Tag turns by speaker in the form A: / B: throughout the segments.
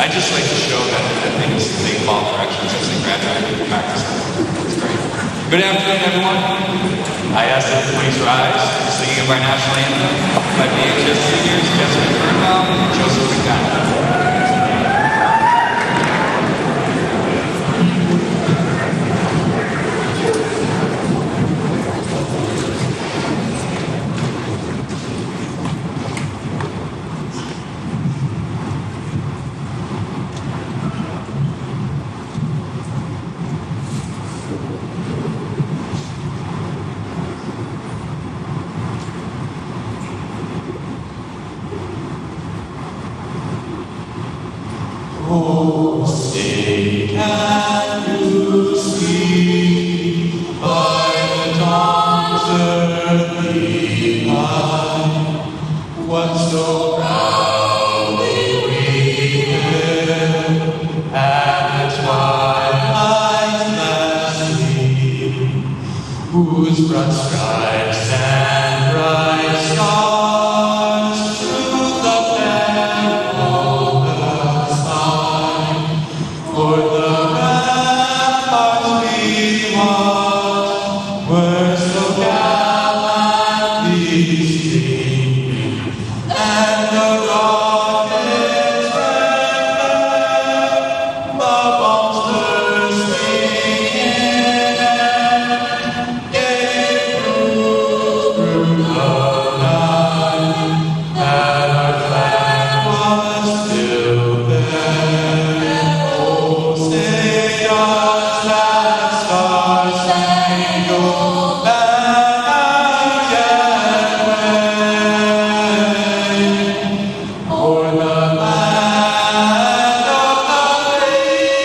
A: I just like to show that things they follow directions as they graduate and practice. It's great. Good afternoon, everyone. I ask that you please rise, singing of our national anthem by BHS seniors Jessica Birnbaum and Joseph McDonald.
B: Oh, say can you see by the dawn's early light what so proudly we hailed at the twilight's last gleam, whose broad stripes and bright stars through the perilous for the ramparts we watched were so gallantly streaming, and the rockets red glare, the bombs bursting in air, gave proof through the night that our flag was still there. Say does that star-spangled banner yet wave o'er the land of the free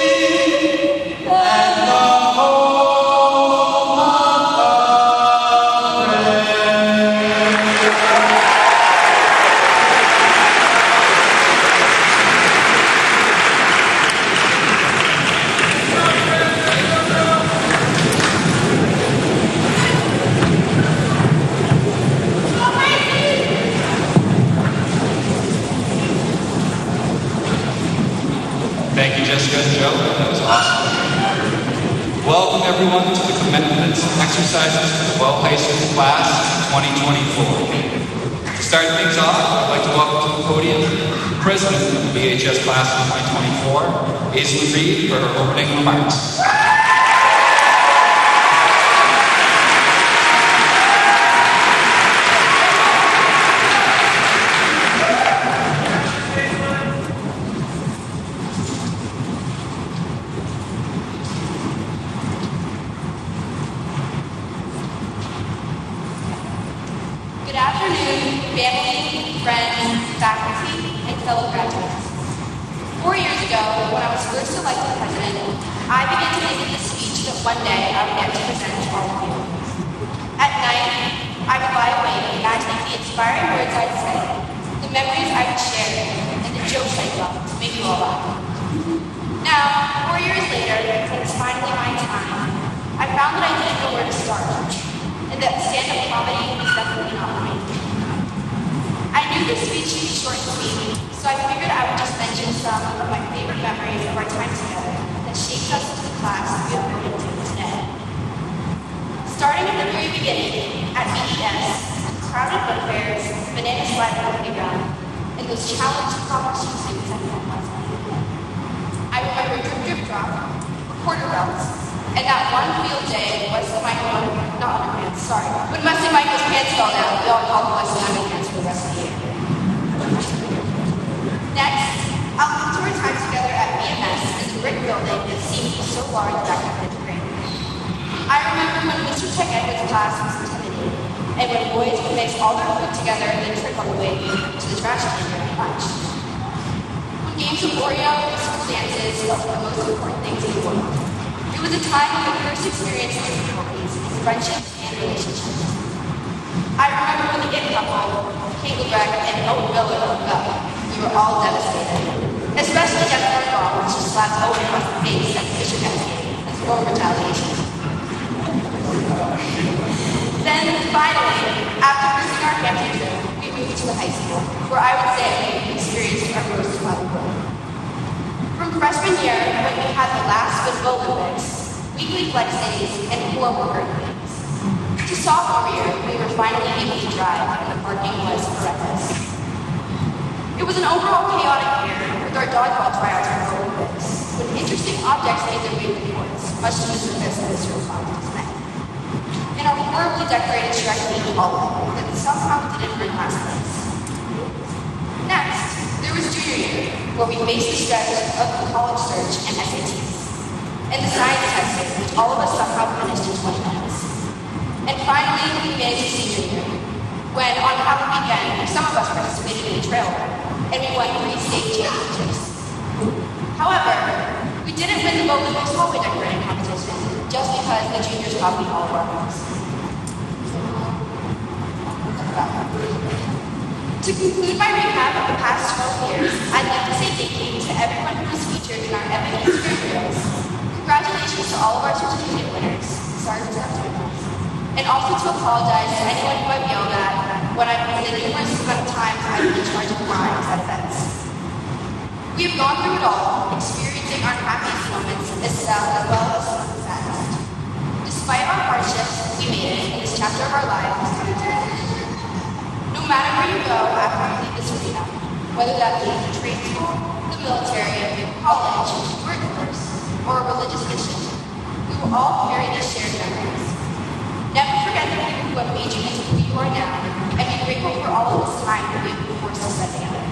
B: and the home of the brave?
A: Thank you, Jessica and Joe. That was awesome. Welcome, everyone, to the commencement exercises for the Well High School Class 2024. To start things off, I'd like to welcome to the podium the President of the BHS Class of 2024, Aislinn Reed, for her opening remarks.
C: Good afternoon, family, friends, faculty, and fellow graduates. 4 years ago, when I was first elected president, I began to think of the speech that one day I would get to present to all of you. At night, I would lie awake imagining the inspiring words I'd say, the memories I would share, and the jokes I'd tell to make you all laugh. Now, 4 years later, when it's finally my time, I found that I didn't know where to start, and that stand-up comedy is definitely not mine. I knew this speech would be short and sweet, so I figured I would just mention some of my favorite memories of our time together that shaped us into the class we are moving to today. Starting at the very beginning, at BES, crowded book fairs, banana slide on the playground, and those challenge competition suits I had last night. I remember Drip Drip Drop, quarter belts, and that one field day when Wesley Michael, not underpants, sorry, when Wesley Michael's pants fell down, we all called Wesley underpants for the rest of the year. Next, I'll look to our time together at BMS in the brick building that seemed so large back in 5th grade. I remember when Mr. Chuck Edwards' class was intimidating, and when boys would mix all their food together and then trip on the way to the trash can during lunch. When games of Oreo and school dances felt the most important things in the world. It was a time when we first experienced difficulties in friendships and relationships. I remember when the It couple, Kegel-Breck and Owen Miller broke up. We were all devastated, especially Jennifer Ball, when she slapped Owen across the face at the Fisher Cascade as for retaliation. Then, finally, after losing our family trip, we moved to the high school, where I would say we experienced our most fun growth. From freshman year, when we had the last Football Olympics, weekly flex days, and 4 worker meetings, to sophomore year, we were finally able to drive, and the parking was horrendous. It was an overall chaotic year with our dodgeball tryouts for the Olympics, when interesting objects made their way to the courts, much to the surface of Mr. O'Connell's dismay. And our horribly decorated Shrek Beach Hall that somehow didn't bring last place. Next, there was junior year, where we faced the stretch of the college search and SATs, and the science testing, which all of us somehow finished in 20 minutes. And finally, we managed senior year, when on Halloween weekend, some of us participated in a trail run, and we won 3 state championships. However, we didn't win the Olympics hallway decorating competition just because the juniors copied all of our moves. To conclude my recap of the past 12 years, I'd like to say thank you to everyone who was featured in our epic history reels. Congratulations to all of our certificate winners. Sorry for that. And also to apologize to anyone who I've yelled at when I've been the numerous amount of times I've been in charge of crimes at events. We have gone through it all, experiencing our happiest moments as well as some of the saddest. Despite our hardships, we made it in this chapter of our lives. No matter where you go after you leave this arena, whether that be the trade school, the military, college, workforce, or a religious mission, we will all carry these shared memories. Never forget the people who have made you into who you are now, and be grateful for all of this time that we have been forced to spend together.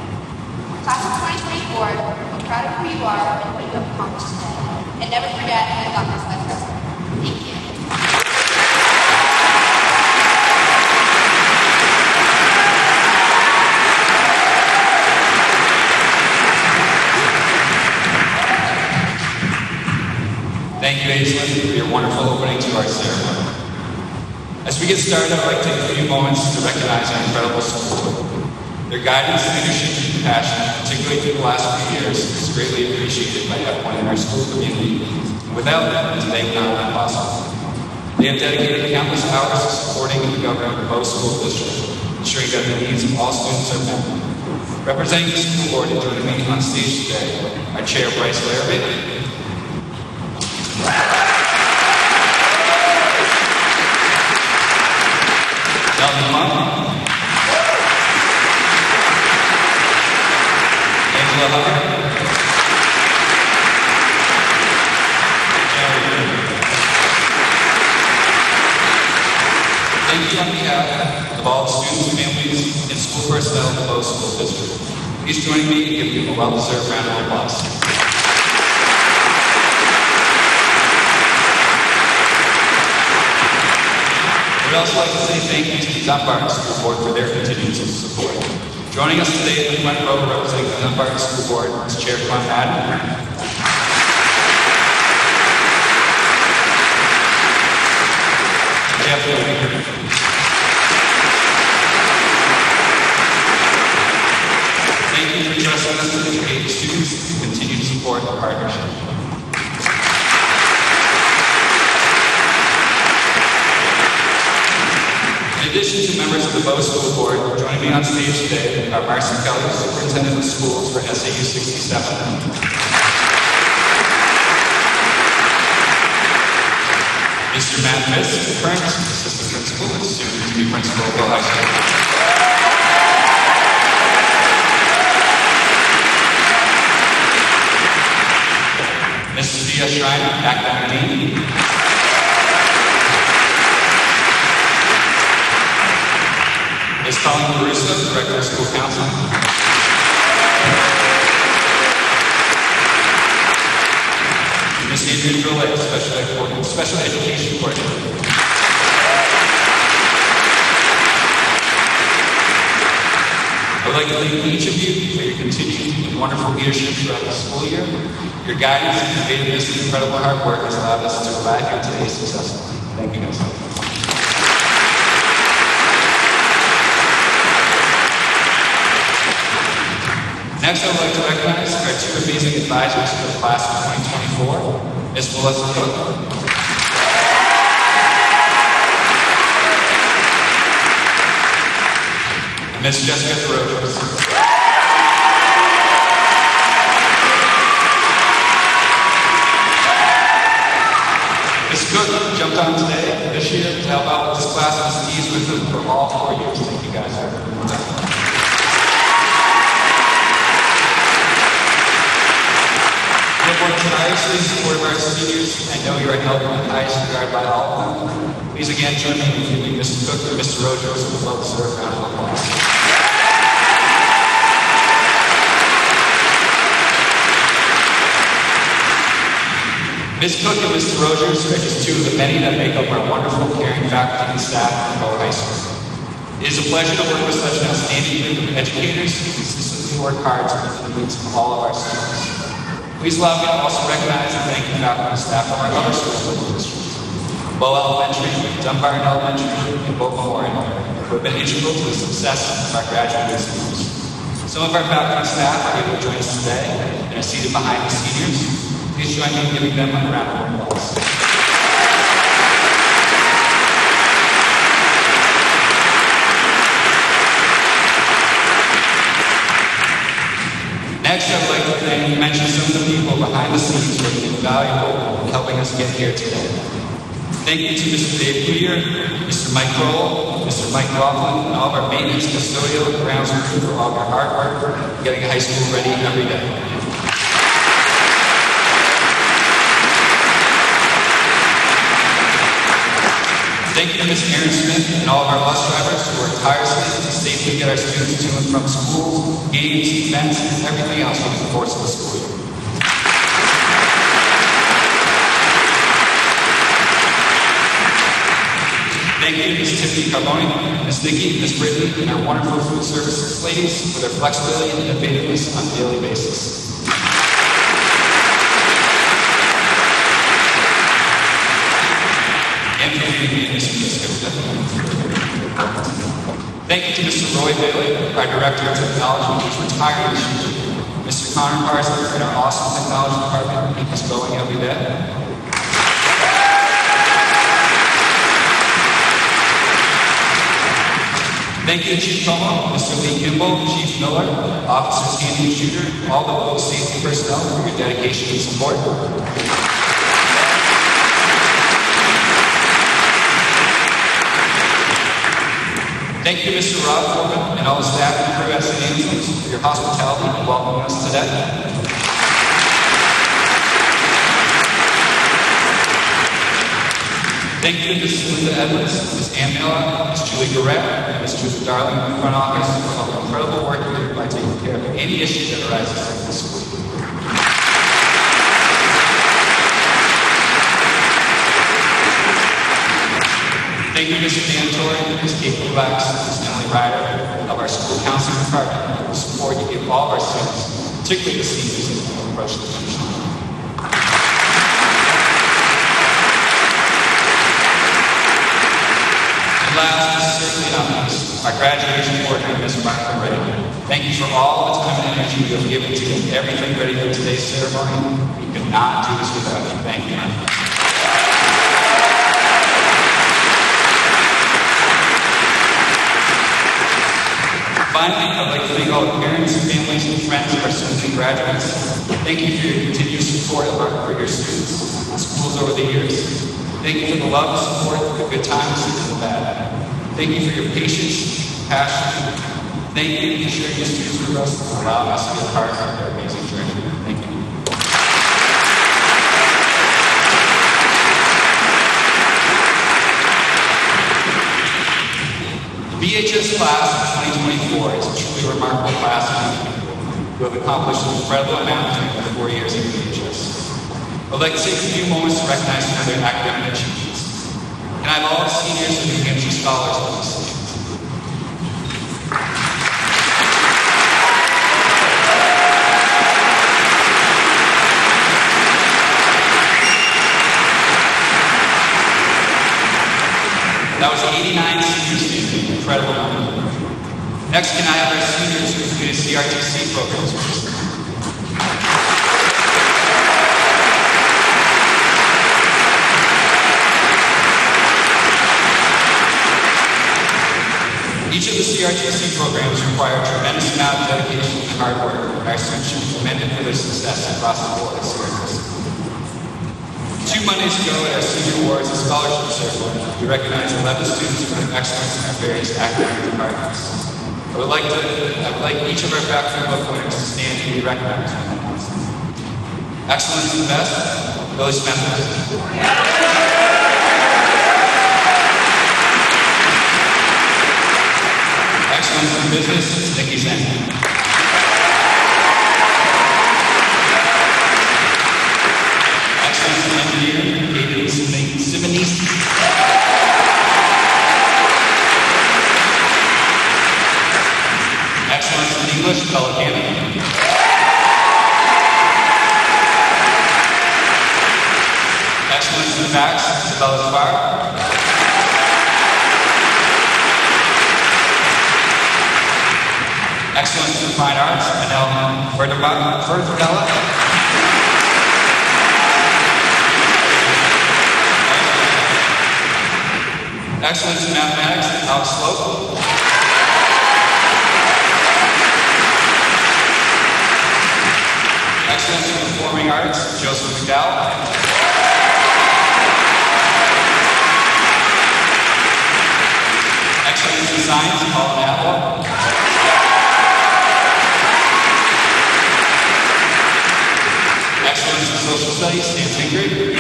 C: Class of 2024, I'm proud of who you are and what you have accomplished today. And never forget that God has been present. Thank you.
A: Thank you, Aislinn, for your wonderful opening to our ceremony. As we get started, I'd like to take a few moments to recognize our incredible school. Their guidance, leadership, and compassion, particularly through the last few years, is greatly appreciated by everyone in our school community. And without them, today would not be possible. They have dedicated countless hours to supporting the government of the Bow School District, ensuring that the needs of all students are met. Representing the school board and joining me on stage today, our chair, Bryce Larrabee, Melvin Monk, Angela Hubbard, thank you on behalf of all the students, families, and school personnel of the Bow School District. Please join me in giving them a well-deserved round of applause. We'd also like to say thank you to the Dunbarton School Board for their continued support. Joining us today in the front row representing the Dunbarton School Board is Chair Quan Madden. Jeff Lee. Thank you for trusting us to educate students and continue to support our partnership. In addition to members of the Bow School Board, joining me on stage today are Marcy Keller, Superintendent of Schools for SAU 67. Mr. Matt Fisk, current Assistant Principal and soon to be Principal of Bow High School. Mrs. Thea Schreiner, Academic Dean. Ms. Colleen Caruso, Director of School Counseling. Ms. Adrienne Drolet, Special Education Coordinator. I would like to thank each of you for your continued and wonderful leadership throughout the school year. Your guidance and conveying this incredible hard work has allowed us to arrive here today successfully. Thank you, guys. Next, I would like to recognize our two amazing advisors for the class of 2024, Ms. Melissa Cook. And Ms. Jessica Ferrocious. jumped on today, this year, to help out with this class and skis with them for all 4 years. Thank you guys. We have worked tirelessly in support of our seniors. I know you are held in the highest regard by all of them. Please again join me in giving Mr. Cook and Mr. Rogers a well-deserved round of applause. Ms. Cook and Mr. Rogers are just two of the many that make up our wonderful, caring faculty and staff at Bow High School. It is a pleasure to work with such an outstanding group of educators who consistently work hard to meet the needs of all of our students. Please allow me to also recognize and thank the faculty and staff from our other schools in the district. Bow Elementary, Dunbarton Elementary, and Bow Memorial, who have been integral to the success of our graduating students. Some of our faculty and staff are able to join us today and are seated behind the seniors. Please join me in giving them a round of applause. Next, I would like to mention some of the people behind the scenes who have been valuable in helping us get here today. Thank you to Mr. Dave Clear, Mr. Mike Kroll, Mr. Mike Laughlin, and all of our maintenance, custodial, and grounds crew for all of your hard work getting high school ready every day. Thank you to Ms. Aaron Smith and all of our bus drivers who work tirelessly to safely get our students to and from school, games, events, and everything else over the course of the school year. Thank you to Ms. Tiffany Carboni, Ms. Nikki, Ms. Brittany, and our wonderful food services ladies for their flexibility and innovativeness on a daily basis. Thank you to Mr. Roy Bailey, our Director of Technology, who's retiring this year. Mr. Connor Parsons in our awesome technology department, who keeps going every day. Thank you to Chief Como, Mr. Lee Kimball, Chief Miller, Officer Sandy Shooter, all the public safety personnel for your dedication and support. Thank you, Mr. Rob Corbin, and all the staff and crew at St. Anthony's for your hospitality and welcoming us today. Thank you to Mrs. Linda Edwards, Ms. Ann Miller, Ms. Julie Garrett, and Ms. Julie Darling in the front office for all the incredible work you do by taking care of any issue that arises in the school. Thank you, Mr. Dantori, Ms. Kate Kovacs, Ms. Emily Ryder, of our school counseling department, for the support you give all of our students, particularly the seniors as we approach the finish line. And last, but certainly not least, our graduation coordinator, Ms. Martha Reddy. Thank you for all the time and energy you have given to get everything ready for today's ceremony. We could not do this without you. Thank you, man. Finally, I'd like to thank all the parents, families, and friends of our students and graduates. Thank you for your continued support for your students and schools over the years. Thank you for the love and support, the good times and the bad. Thank you for your patience, passion. Thank you for sharing your students with us and allowing us to be a part of their amazing journey. Thank you. BHS class of 2024 is a truly remarkable class of people who have accomplished an incredible amount during the 4 years of BHS. I'd like to take a few moments to recognize some of their academic achievements. Can I have all the seniors and New Hampshire scholars on the stage? That was 89 seniors, incredible number. Next, can I have our seniors who completed CRTC programs with us? Each of the CRTC programs require a tremendous amount of dedication and hard work, and our students should be commended for their success across the board at CRTC. 2 Mondays ago at our Senior Awards and Scholarship Ceremony, we recognized 11 students for their excellence in our various academic departments. I would like each of our faculty book winners to stand to be recognized. Excellence in Best, Billy Smith. Excellence in Business, Nikki Zhang. Excellence in Engineering, Katie Simonisi. Excellence in English, Bella Cannon. Excellence in Facts, Isabella Spar. Excellence in Fine Arts, Anel Ferdella. Excellence in Mathematics, Alex Slope. Excellence in Performing Arts, Joseph McDowell. Excellence in Science, Paul Apple. Excellence in Social Studies, Stan Tingry.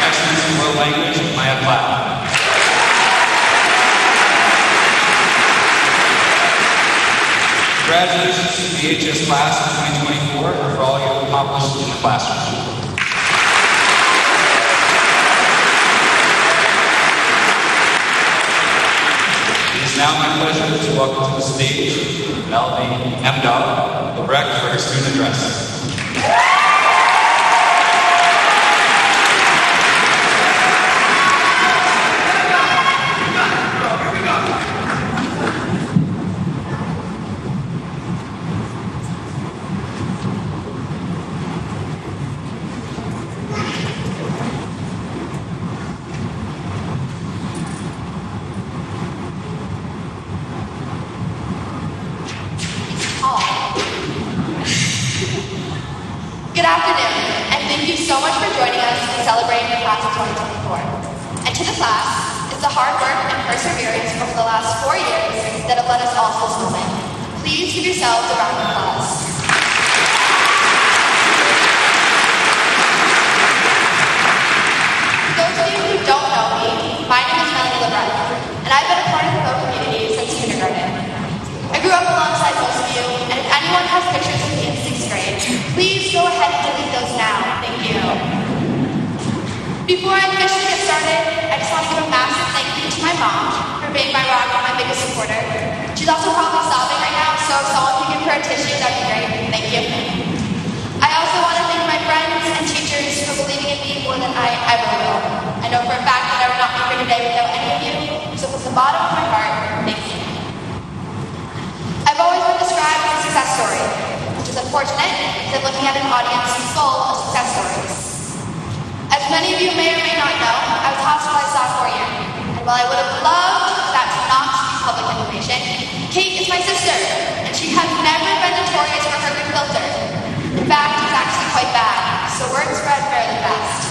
A: Excellence in World Language, Maya Platt. Congratulations to the AHS class of 2024 for all you have accomplished in the classroom. It is now my pleasure to welcome to the stage Melanie Emdahl Lebrecht for her student address.
C: Good afternoon, and thank you so much for joining us in celebrating the class of 2024. And to the class, it's the hard work and perseverance over the last 4 years that have led us all to this moment. Please give yourselves a round of applause. For those of you who don't know me, my name is Melanie Lebrecht, and I've been a part of the Bow community since kindergarten. I grew up alongside most of you, and if anyone has pictures of me in 6th grade, please go ahead and delete those now. Thank you. Before I officially get started, I just want to give a massive thank you to my mom for being my rock and my biggest supporter. She's also probably sobbing right now, so if someone can give her a tissue, that'd be great. Thank you. I also want to thank my friends and teachers for believing in me more than I ever will. I know for a fact that I would not be here today without any of you, so from the bottom of my heart, thank you. I've always been described as a success story, which is unfortunate because I'm looking at an audience full of success stories. As many of you may or may not know, I was hospitalized sophomore year, and while I would have loved that to not be public information, Kate is my sister, and she has never been notorious for her good filter. In fact, it's actually quite bad, so word spread fairly fast.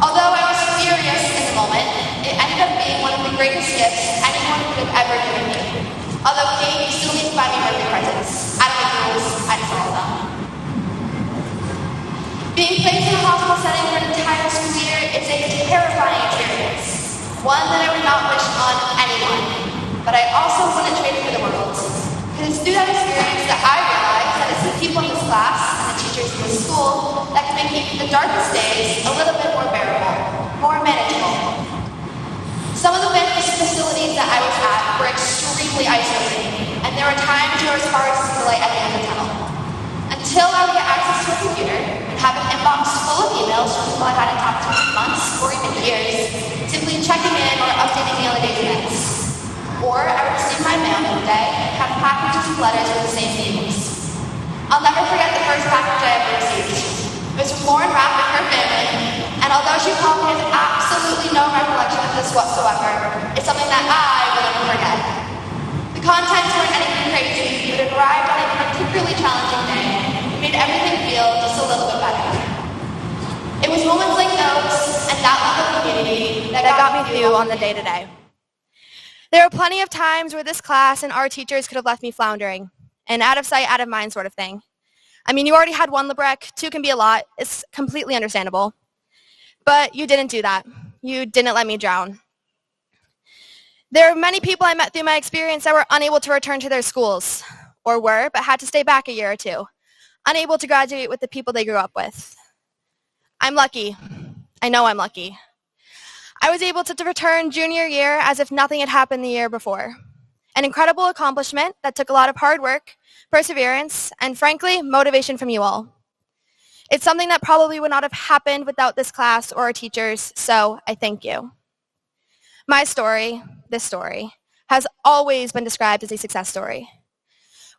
C: Although I was furious in the moment, it ended up being one of the greatest gifts anyone could have ever given me. Although Kate still needs to buy me birthday presents. I don't make rules, I just follow them. Being placed in a hospital setting for an entire school year is a terrifying experience. One that I would not wish on anyone. But I also wouldn't trade it for the world. Because it's through that experience that I realized that it's the people in this class and the teachers in this school that can make even the darkest days a little bit more bearable, more manageable. Some of the facilities that I was at were extremely isolating, and there were times where it was hard to see the light at the end of the tunnel. Until I would get access to a computer and have an inbox full of emails from people I hadn't talked to in months or even years, simply checking in or updating me on the day's events. Or I would receive my mail one day and have packages of letters with the same names. I'll never forget the first package I ever received. It was from Lauren Rapp and her family, and although she probably has absolutely no recollection of this whatsoever, it's something that I will never forget. The contents weren't anything crazy, but it arrived on a particularly challenging day, it made everything feel just a little bit better. It was moments like those and that love of community that got me through on the day-to-day. There were plenty of times where this class and our teachers could have left me floundering, an out of sight, out of mind sort of thing. I mean, you already had one Labreck, two can be a lot. It's completely understandable. But you didn't do that. You didn't let me drown. There are many people I met through my experience that were unable to return to their schools, or were, but had to stay back a year or two, unable to graduate with the people they grew up with. I'm lucky. I know I'm lucky. I was able to return junior year as if nothing had happened the year before. An incredible accomplishment that took a lot of hard work, perseverance, and frankly, motivation from you all. It's something that probably would not have happened without this class or our teachers, so I thank you. My story, this story, has always been described as a success story,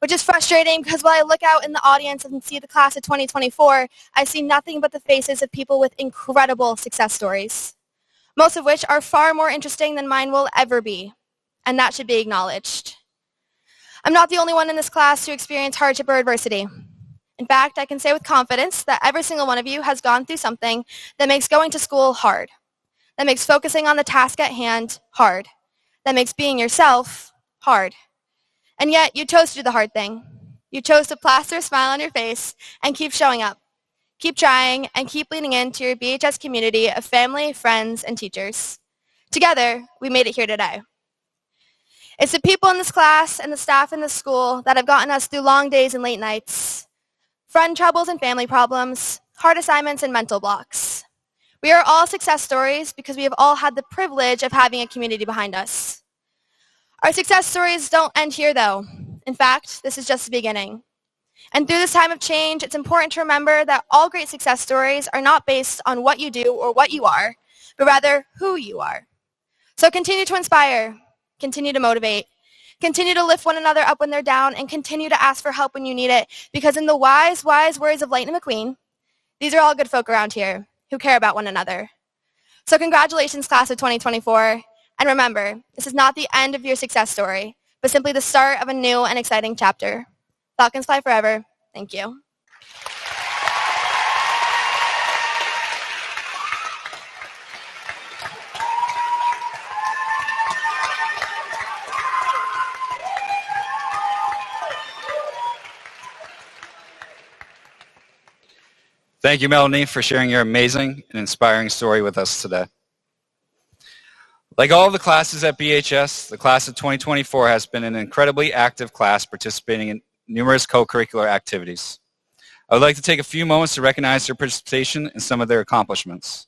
C: which is frustrating because while I look out in the audience and see the class of 2024, I see nothing but the faces of people with incredible success stories, most of which are far more interesting than mine will ever be, and that should be acknowledged. I'm not the only one in this class to experience hardship or adversity. In fact, I can say with confidence that every single one of you has gone through something that makes going to school hard, that makes focusing on the task at hand hard, that makes being yourself hard. And yet, you chose to do the hard thing. You chose to plaster a smile on your face and keep showing up. Keep trying and keep leaning into your BHS community of family, friends, and teachers. Together, we made it here today. It's the people in this class and the staff in this school that have gotten us through long days and late nights, friend troubles and family problems, hard assignments and mental blocks. We are all success stories because we have all had the privilege of having a community behind us. Our success stories don't end here, though. In fact, this is just the beginning. And through this time of change, it's important to remember that all great success stories are not based on what you do or what you are, but rather who you are. So continue to inspire, continue to motivate, continue to lift one another up when they're down, and continue to ask for help when you need it, because in the wise, wise words of Lightning McQueen, these are all good folk around here who care about one another. So congratulations, class of 2024. And remember, this is not the end of your success story, but simply the start of a new and exciting chapter. Falcons fly forever. Thank you.
A: Thank you, Melanie, for sharing your amazing and inspiring story with us today. Like all of the classes at BHS, the class of 2024 has been an incredibly active class participating in numerous co-curricular activities. I would like to take a few moments to recognize their participation and some of their accomplishments.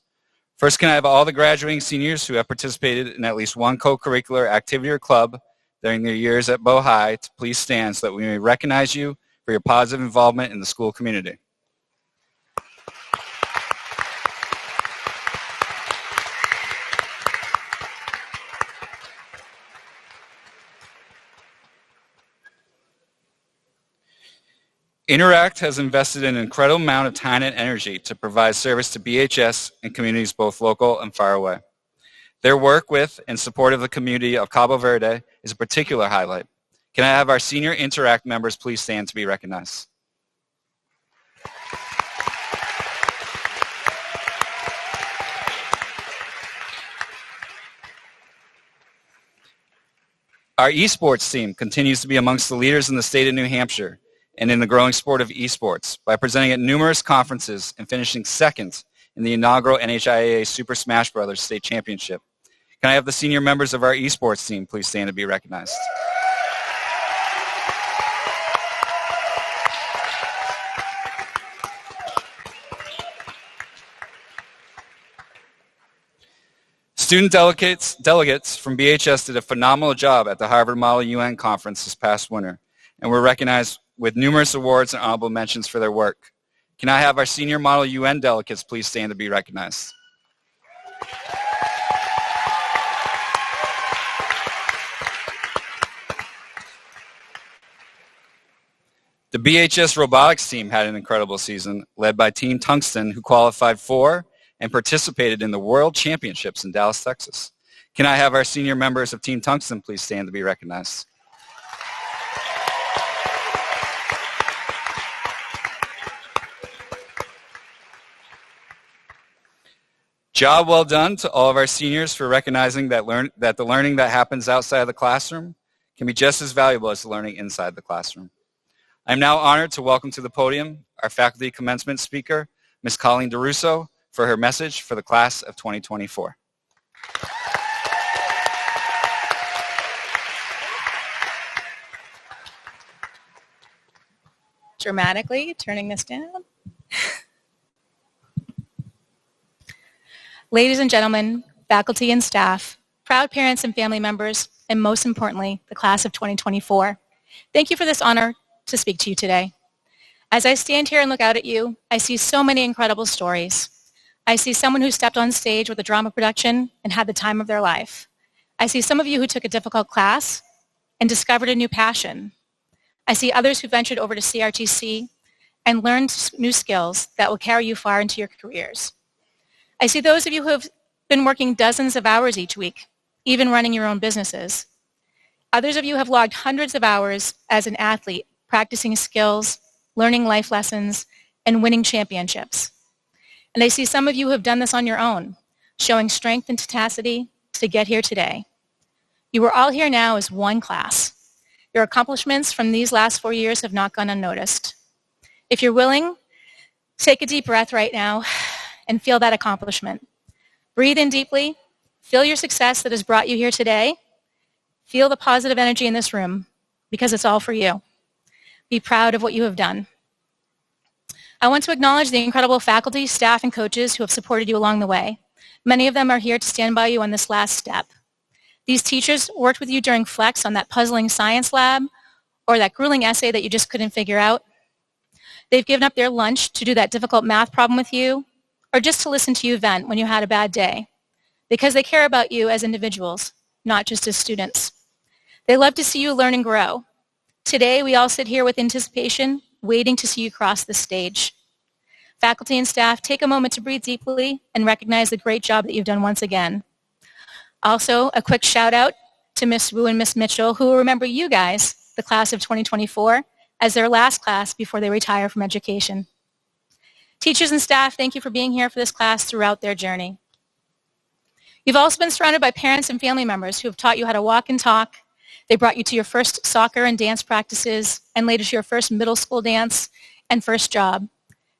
A: First, can I have all the graduating seniors who have participated in at least one co-curricular activity or club during their years at Bow High to please stand so that we may recognize you for your positive involvement in the school community. Interact has invested an incredible amount of time and energy to provide service to BHS and communities both local and far away. Their work with and support of the community of Cabo Verde is a particular highlight. Can I have our senior Interact members please stand to be recognized? Our esports team continues to be amongst the leaders in the state of New Hampshire and in the growing sport of esports by presenting at numerous conferences and finishing second in the inaugural NHIAA Super Smash Bros. State Championship. Can I have the senior members of our esports team please stand to be recognized? Student delegates from BHS did a phenomenal job at the Harvard Model UN Conference this past winter and were recognized with numerous awards and honorable mentions for their work. Can I have our senior Model UN delegates please stand to be recognized? The BHS robotics team had an incredible season, led by Team Tungsten, who qualified for and participated in the World Championships in Dallas, Texas. Can I have our senior members of Team Tungsten please stand to be recognized? Job well done to all of our seniors for recognizing that the learning that happens outside of the classroom can be just as valuable as the learning inside the classroom. I'm now honored to welcome to the podium our faculty commencement speaker, Ms. Colleen DeRusso, for her message for the class of 2024.
D: Dramatically turning this down. Ladies and gentlemen, faculty and staff, proud parents and family members, and most importantly, the class of 2024, thank you for this honor to speak to you today. As I stand here and look out at you, I see so many incredible stories. I see someone who stepped on stage with a drama production and had the time of their life. I see some of you who took a difficult class and discovered a new passion. I see others who ventured over to CRTC and learned new skills that will carry you far into your careers. I see those of you who have been working dozens of hours each week, even running your own businesses. Others of you have logged hundreds of hours as an athlete, practicing skills, learning life lessons, and winning championships. And I see some of you who have done this on your own, showing strength and tenacity to get here today. You are all here now as one class. Your accomplishments from these last 4 years have not gone unnoticed. If you're willing, take a deep breath right now and feel that accomplishment. Breathe in deeply. Feel your success that has brought you here today. Feel the positive energy in this room because it's all for you. Be proud of what you have done. I want to acknowledge the incredible faculty, staff, and coaches who have supported you along the way. Many of them are here to stand by you on this last step. These teachers worked with you during Flex on that puzzling science lab or that grueling essay that you just couldn't figure out. They've given up their lunch to do that difficult math problem with you or just to listen to you vent when you had a bad day because they care about you as individuals, not just as students. They love to see you learn and grow. Today, we all sit here with anticipation, waiting to see you cross the stage. Faculty and staff, take a moment to breathe deeply and recognize the great job that you've done once again. Also, a quick shout out to Ms. Wu and Ms. Mitchell, who will remember you guys, the class of 2024, as their last class before they retire from education. Teachers and staff, thank you for being here for this class throughout their journey. You've also been surrounded by parents and family members who have taught you how to walk and talk. They brought you to your first soccer and dance practices and later to your first middle school dance and first job.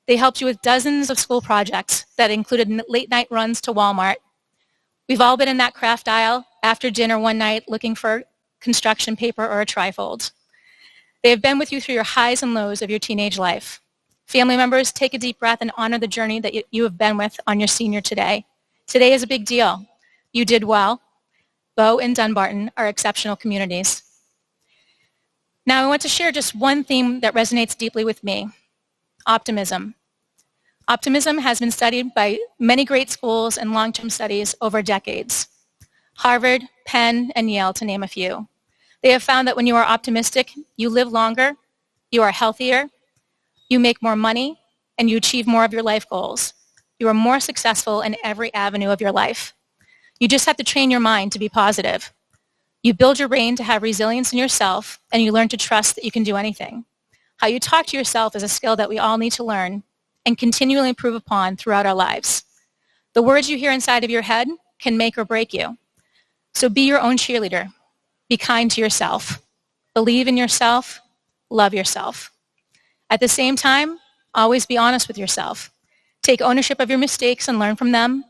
D: They helped you with dozens of school projects that included late night runs to Walmart. We've all been in that craft aisle after dinner one night looking for construction paper or a trifold. They have been with you through your highs and lows of your teenage life. Family members, take a deep breath and honor the journey that you have been with on your senior today. Today is a big deal. You did well. Bow and Dunbarton are exceptional communities. Now I want to share just one theme that resonates deeply with me, optimism. Optimism has been studied by many great schools and long-term studies over decades. Harvard, Penn, and Yale, to name a few. They have found that when you are optimistic, you live longer, you are healthier, you make more money, and you achieve more of your life goals. You are more successful in every avenue of your life. You just have to train your mind to be positive. You build your brain to have resilience in yourself, and you learn to trust that you can do anything. How you talk to yourself is a skill that we all need to learn and continually improve upon throughout our lives. The words you hear inside of your head can make or break you. So be your own cheerleader. Be kind to yourself. Believe in yourself. Love yourself. At the same time, always be honest with yourself. Take ownership of your mistakes and learn from them.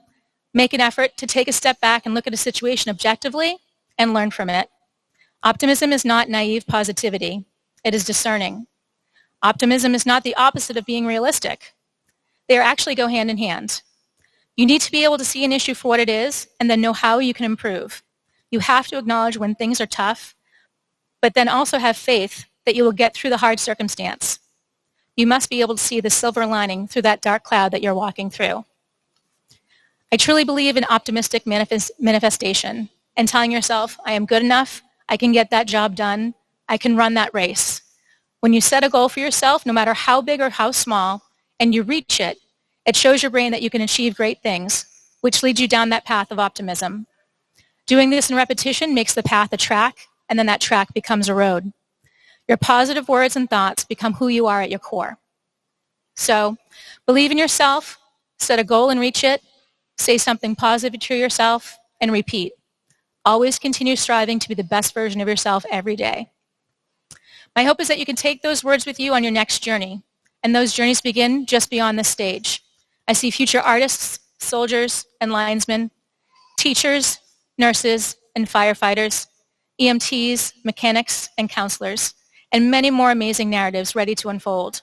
D: Make an effort to take a step back and look at a situation objectively and learn from it. Optimism is not naive positivity. It is discerning. Optimism is not the opposite of being realistic. They actually go hand in hand. You need to be able to see an issue for what it is and then know how you can improve. You have to acknowledge when things are tough, but then also have faith that you will get through the hard circumstance. You must be able to see the silver lining through that dark cloud that you're walking through. I truly believe in optimistic manifestation and telling yourself, I am good enough, I can get that job done, I can run that race. When you set a goal for yourself, no matter how big or how small, and you reach it, it shows your brain that you can achieve great things, which leads you down that path of optimism. Doing this in repetition makes the path a track, and then that track becomes a road. Your positive words and thoughts become who you are at your core. So, believe in yourself, set a goal and reach it, Say something positive to yourself and repeat. Always continue striving to be the best version of yourself every day. My hope is that you can take those words with you on your next journey, and those journeys begin just beyond this stage. I see future artists, soldiers, and linesmen, teachers, nurses, and firefighters, EMTs, mechanics, and counselors, and many more amazing narratives ready to unfold.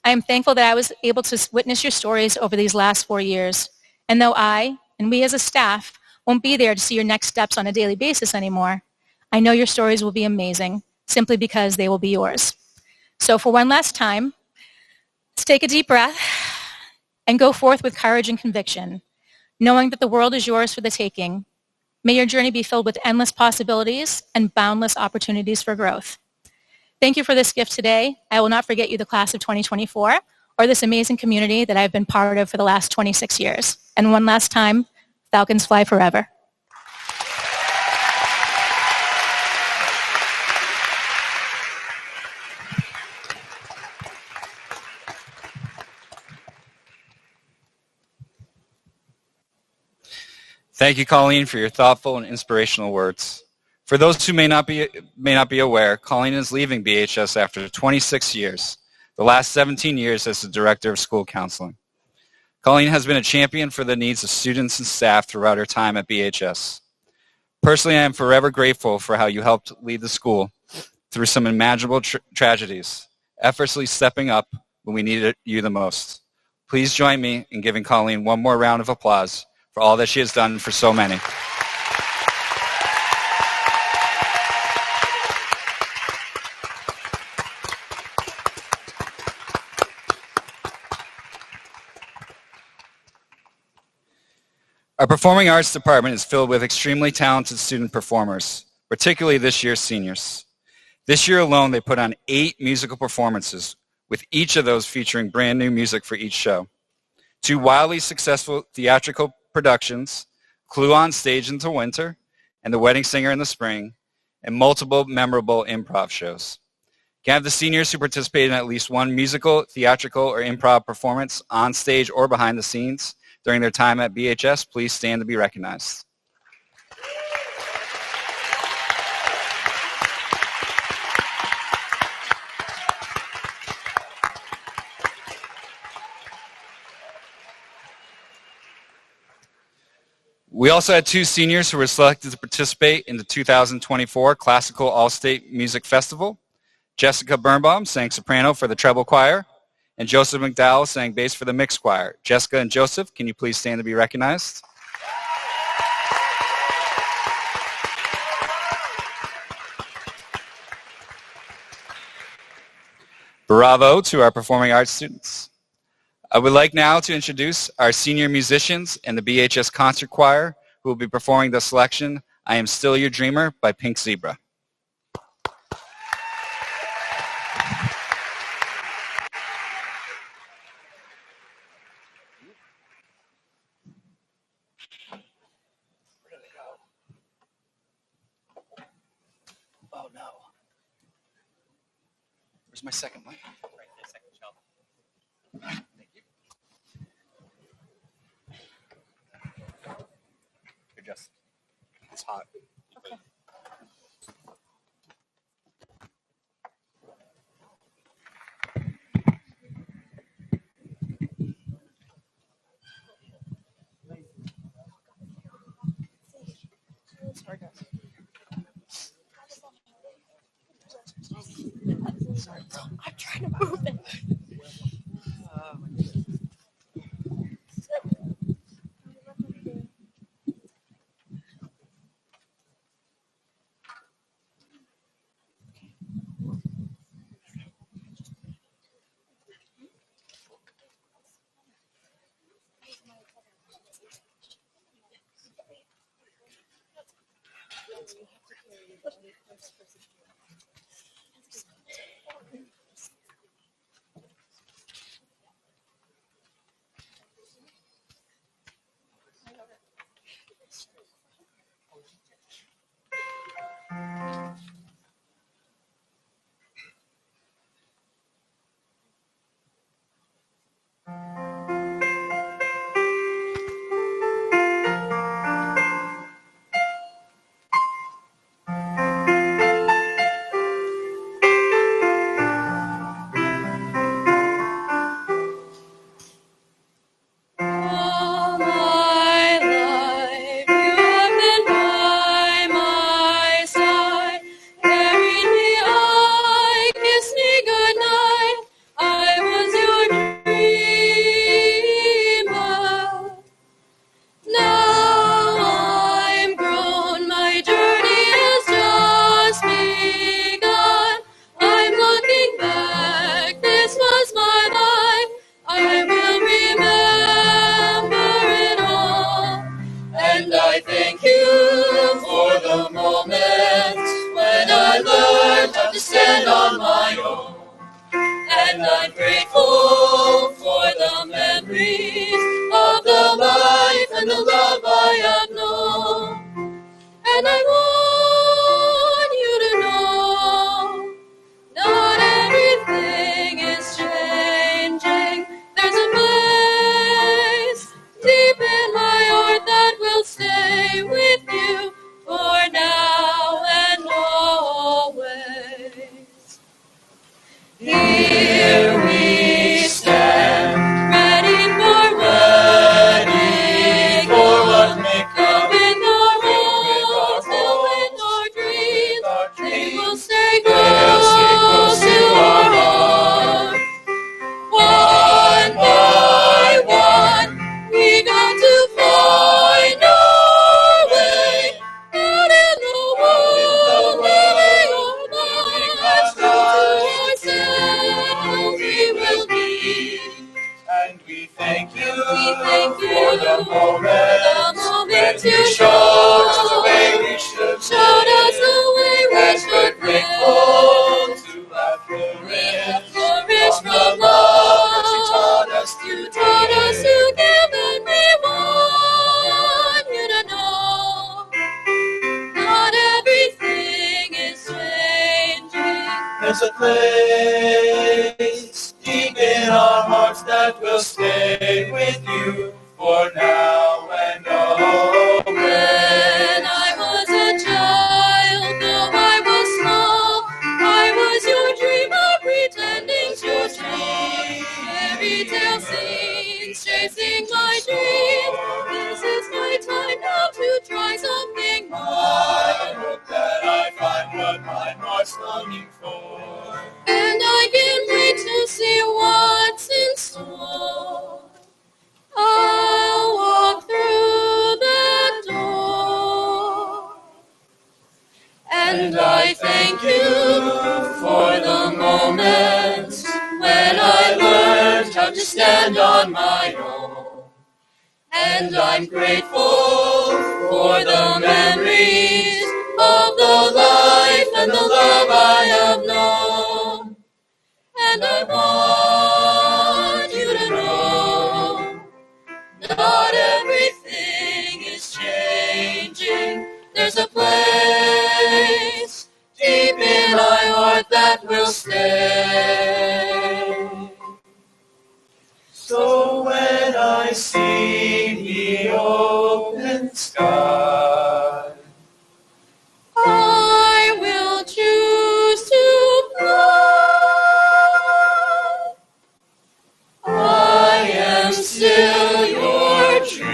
D: I am thankful that I was able to witness your stories over these last 4 years, and though I, and we as a staff, won't be there to see your next steps on a daily basis anymore, I know your stories will be amazing, simply because they will be yours. So for one last time, let's take a deep breath and go forth with courage and conviction, knowing that the world is yours for the taking. May your journey be filled with endless possibilities and boundless opportunities for growth. Thank you for this gift today. I will not forget you, the class of 2024, or this amazing community that I've been part of for the last 26 years. And one last time, Falcons fly forever.
E: Thank you, Colleen, for your thoughtful and inspirational words. For those who may not be aware, Colleen is leaving BHS after 26 years, the last 17 years as the Director of School Counseling. Colleen has been a champion for the needs of students and staff throughout her time at BHS. Personally, I am forever grateful for how you helped lead the school through some unimaginable tragedies, effortlessly stepping up when we needed you the most. Please join me in giving Colleen one more round of applause for all that she has done for so many. Our Performing Arts Department is filled with extremely talented student performers, particularly this year's seniors. This year alone, they put on 8 musical performances, with each of those featuring brand new music for each show. 2 wildly successful theatrical productions, Clue on Stage into Winter, and The Wedding Singer in the Spring, and multiple memorable improv shows. Can I have the seniors who participated in at least one musical, theatrical, or improv performance on stage or behind the scenes during their time at BHS, please stand to be recognized. We also had 2 seniors who were selected to participate in the 2024 Classical All-State Music Festival. Jessica Birnbaum sang soprano for the treble choir, and Joseph McDowell sang bass for the mixed choir. Jessica and Joseph, can you please stand to be recognized? Bravo to our performing arts students. I would like now to introduce our senior musicians and the BHS Concert Choir, who will be performing the selection, I Am Still Your Dreamer by Pink Zebra. Oh no. Where's my second mic? Right there, second shelf. Thank you. You're just, it's hot. Okay.
D: I'm trying to move it.
B: there's a place deep in our hearts that will stay with you for now and always.
F: When I was a child, though I was small, I was your dreamer pretending to dream. Fairy tale scenes chasing my dreams. This is my time now to try something more.
B: I hope that I find what my heart's longing for.
F: And I can't wait to see what's in store. I'll walk through the door. And I thank you for the moments when I learned how to stand on my own. And I'm grateful for the memories of the life and the love I have known. And I want you to know, not everything is changing. There's a place deep in my heart that will stay.
B: So when I see the open sky,
F: I will choose to fly. I am still your dreamer.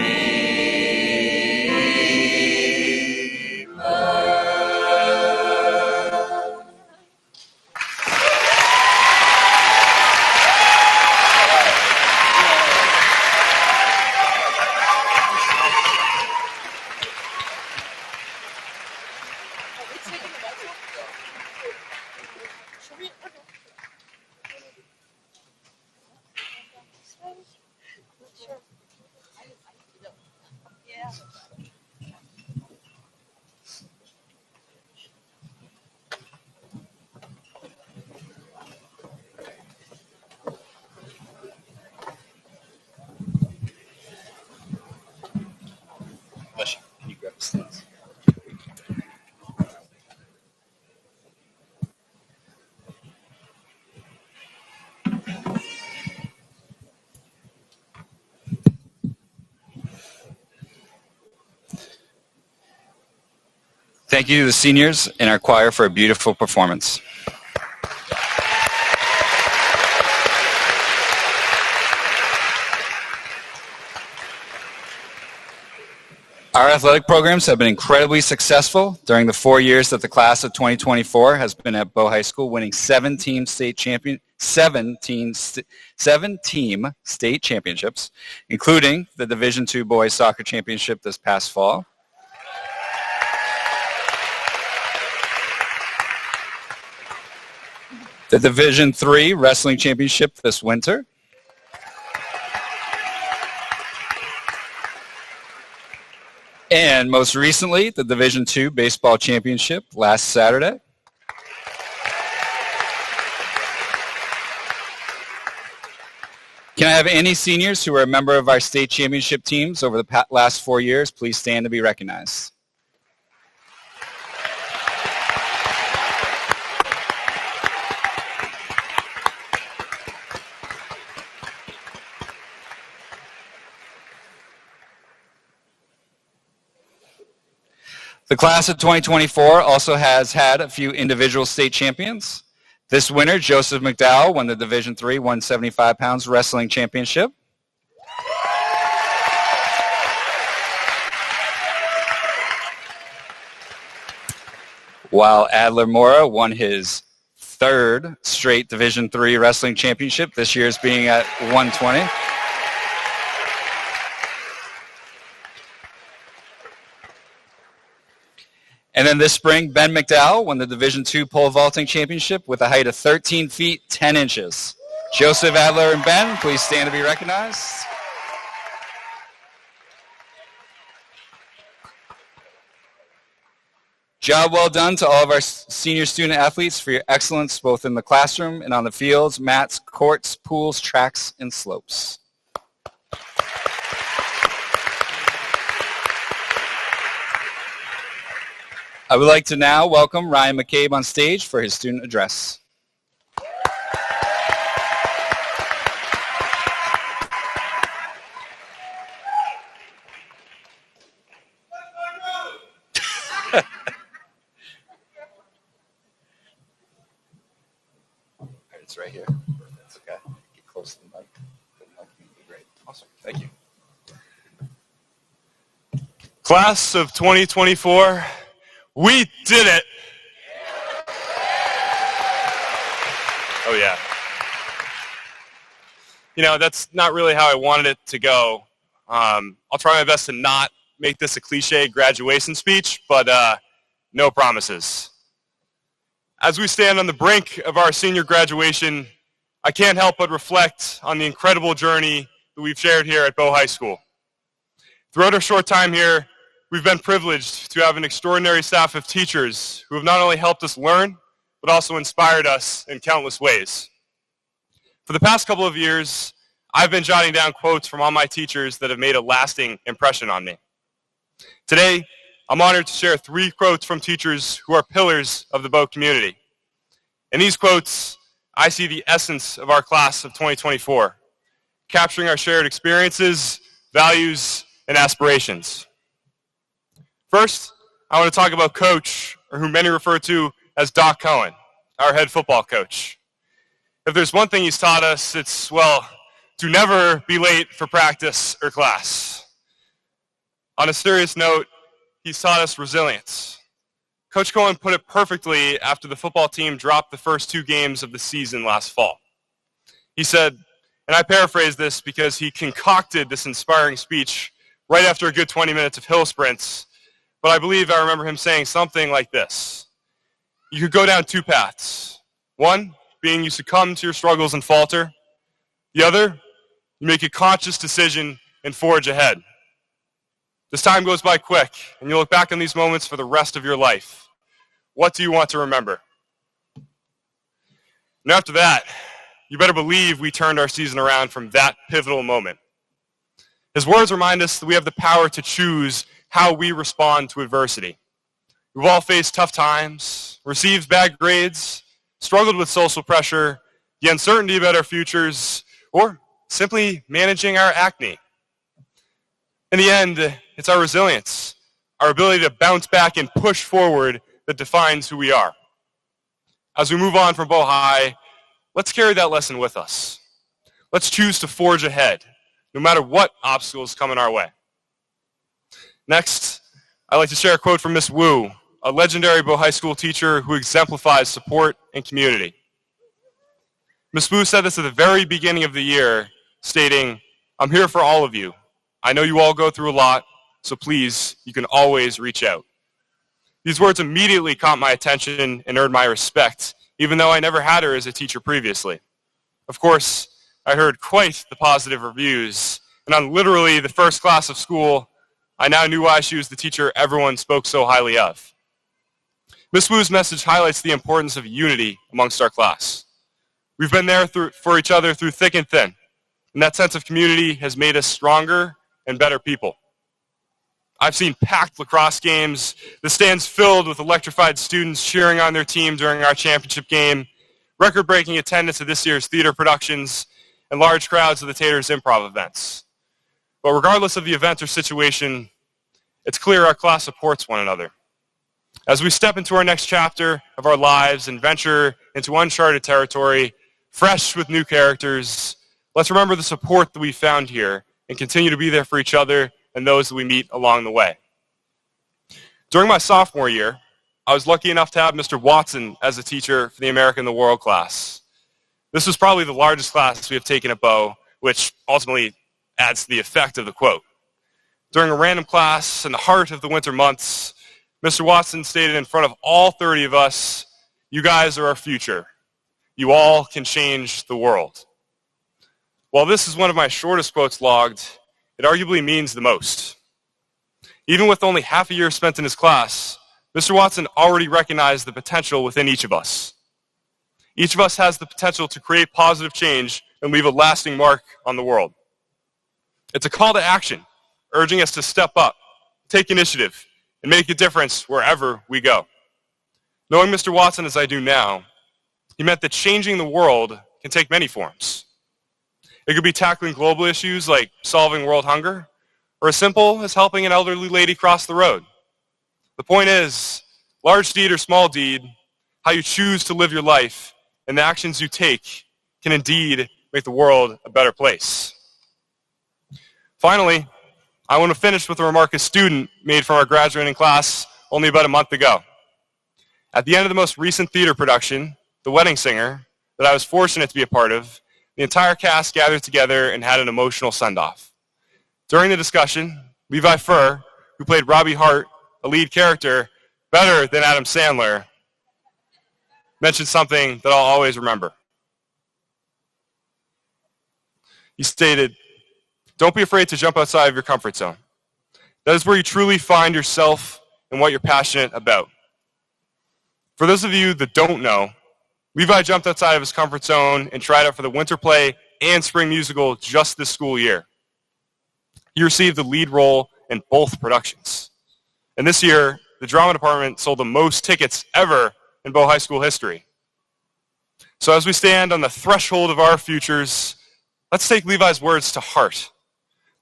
E: Can you grab the slides? Thank you to the seniors and our choir for a beautiful performance. Our athletic programs have been incredibly successful during the 4 years that the class of 2024 has been at Bow High School, winning seven team state championships, including the Division II Boys Soccer Championship this past fall. The Division III Wrestling Championship this winter. And most recently, the Division II Baseball Championship last Saturday. Can I have any seniors who are a member of our state championship teams over the last 4 years please stand to be recognized? The class of 2024 also has had a few individual state champions. This winter, Joseph McDowell won the Division III 175 pounds wrestling championship. While Adler Mora won his third straight Division III wrestling championship, this year's being at 120. And then this spring, Ben McDowell won the Division II pole vaulting championship with a height of 13 feet, 10 inches. Joseph, Adler, and Ben, please stand to be recognized. Job well done to all of our senior student athletes for your excellence both in the classroom and on the fields, mats, courts, pools, tracks, and slopes. I would like to now welcome Ryan McCabe on stage for his student address. It's right here. That's okay. Get close to the mic. Great. Awesome. Thank you.
G: Class of 2024, we did it. Oh yeah. You know, that's not really how I wanted it to go. I'll try my best to not make this a cliche graduation speech, but no promises. As we stand on the brink of our senior graduation, I can't help but reflect on the incredible journey that we've shared here at Bow High School. Throughout our short time here, we've been privileged to have an extraordinary staff of teachers who have not only helped us learn, but also inspired us in countless ways. For the past couple of years, I've been jotting down quotes from all my teachers that have made a lasting impression on me. Today, I'm honored to share 3 quotes from teachers who are pillars of the Bow community. In these quotes, I see the essence of our class of 2024, capturing our shared experiences, values, and aspirations. First, I want to talk about Coach, or who many refer to as Doc Cohen, our head football coach. If there's one thing he's taught us, it's, well, to never be late for practice or class. On a serious note, he's taught us resilience. Coach Cohen put it perfectly after the football team dropped the first 2 games of the season last fall. He said, and I paraphrase this because he concocted this inspiring speech right after a good 20 minutes of hill sprints, but I believe I remember him saying something like this. You could go down 2 paths. One, being you succumb to your struggles and falter. The other, you make a conscious decision and forge ahead. This time goes by quick, and you look back on these moments for the rest of your life. What do you want to remember? And after that, you better believe we turned our season around from that pivotal moment. His words remind us that we have the power to choose how we respond to adversity. We've all faced tough times, received bad grades, struggled with social pressure, the uncertainty about our futures, or simply managing our acne. In the end, it's our resilience, our ability to bounce back and push forward that defines who we are. As we move on from Bow High, let's carry that lesson with us. Let's choose to forge ahead, no matter what obstacles come in our way. Next, I'd like to share a quote from Miss Wu, a legendary Bow High School teacher who exemplifies support and community. Miss Wu said this at the very beginning of the year, stating, "I'm here for all of you. I know you all go through a lot, so please, you can always reach out." These words immediately caught my attention and earned my respect, even though I never had her as a teacher previously. Of course, I heard quite the positive reviews, and on literally the first class of school, I now knew why she was the teacher everyone spoke so highly of. Miss Wu's message highlights the importance of unity amongst our class. We've been there for each other through thick and thin, and that sense of community has made us stronger and better people. I've seen packed lacrosse games, the stands filled with electrified students cheering on their team during our championship game, record-breaking attendance at this year's theater productions, and large crowds at the Taters Improv events. But regardless of the event or situation, it's clear our class supports one another. As we step into our next chapter of our lives and venture into uncharted territory, fresh with new characters, let's remember the support that we found here and continue to be there for each other and those that we meet along the way. During my sophomore year, I was lucky enough to have Mr. Watson as a teacher for the American in the World class. This was probably the largest class we have taken at Bow, which ultimately adds to the effect of the quote. During a random class in the heart of the winter months, Mr. Watson stated in front of all 30 of us, "You guys are our future. You all can change the world." While this is one of my shortest quotes logged, it arguably means the most. Even with only half a year spent in his class, Mr. Watson already recognized the potential within each of us. Each of us has the potential to create positive change and leave a lasting mark on the world. It's a call to action, urging us to step up, take initiative, and make a difference wherever we go. Knowing Mr. Watson as I do now, he meant that changing the world can take many forms. It could be tackling global issues like solving world hunger, or as simple as helping an elderly lady cross the road. The point is, large deed or small deed, how you choose to live your life and the actions you take can indeed make the world a better place. Finally, I want to finish with a remark a student made from our graduating class only about a month ago. At the end of the most recent theater production, The Wedding Singer, that I was fortunate to be a part of, the entire cast gathered together and had an emotional send-off. During the discussion, Levi Furr, who played Robbie Hart, a lead character, better than Adam Sandler, mentioned something that I'll always remember. He stated, "Don't be afraid to jump outside of your comfort zone. That is where you truly find yourself and what you're passionate about." For those of you that don't know, Levi jumped outside of his comfort zone and tried out for the winter play and spring musical just this school year. He received the lead role in both productions. And this year, the drama department sold the most tickets ever in Bow High School history. So as we stand on the threshold of our futures, let's take Levi's words to heart.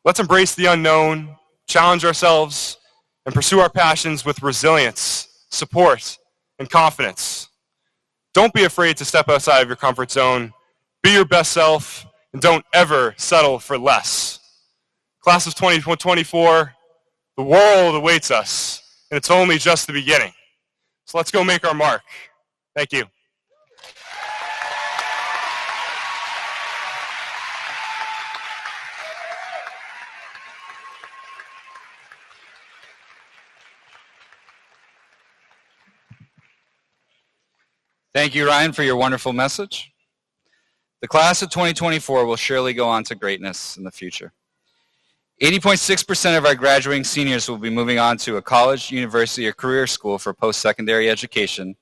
G: Let's embrace the unknown, challenge ourselves, and pursue our passions with resilience, support, and confidence. Don't be afraid to step outside of your comfort zone. Be your best self, and don't ever settle for less. Class of 2024, the world awaits us, and it's only just the beginning. So let's go make our mark. Thank you.
E: Thank you, Ryan, for your wonderful message. The class of 2024 will surely go on to greatness in the future. 80.6% of our graduating seniors will be moving on to a college, university, or career school for post-secondary education,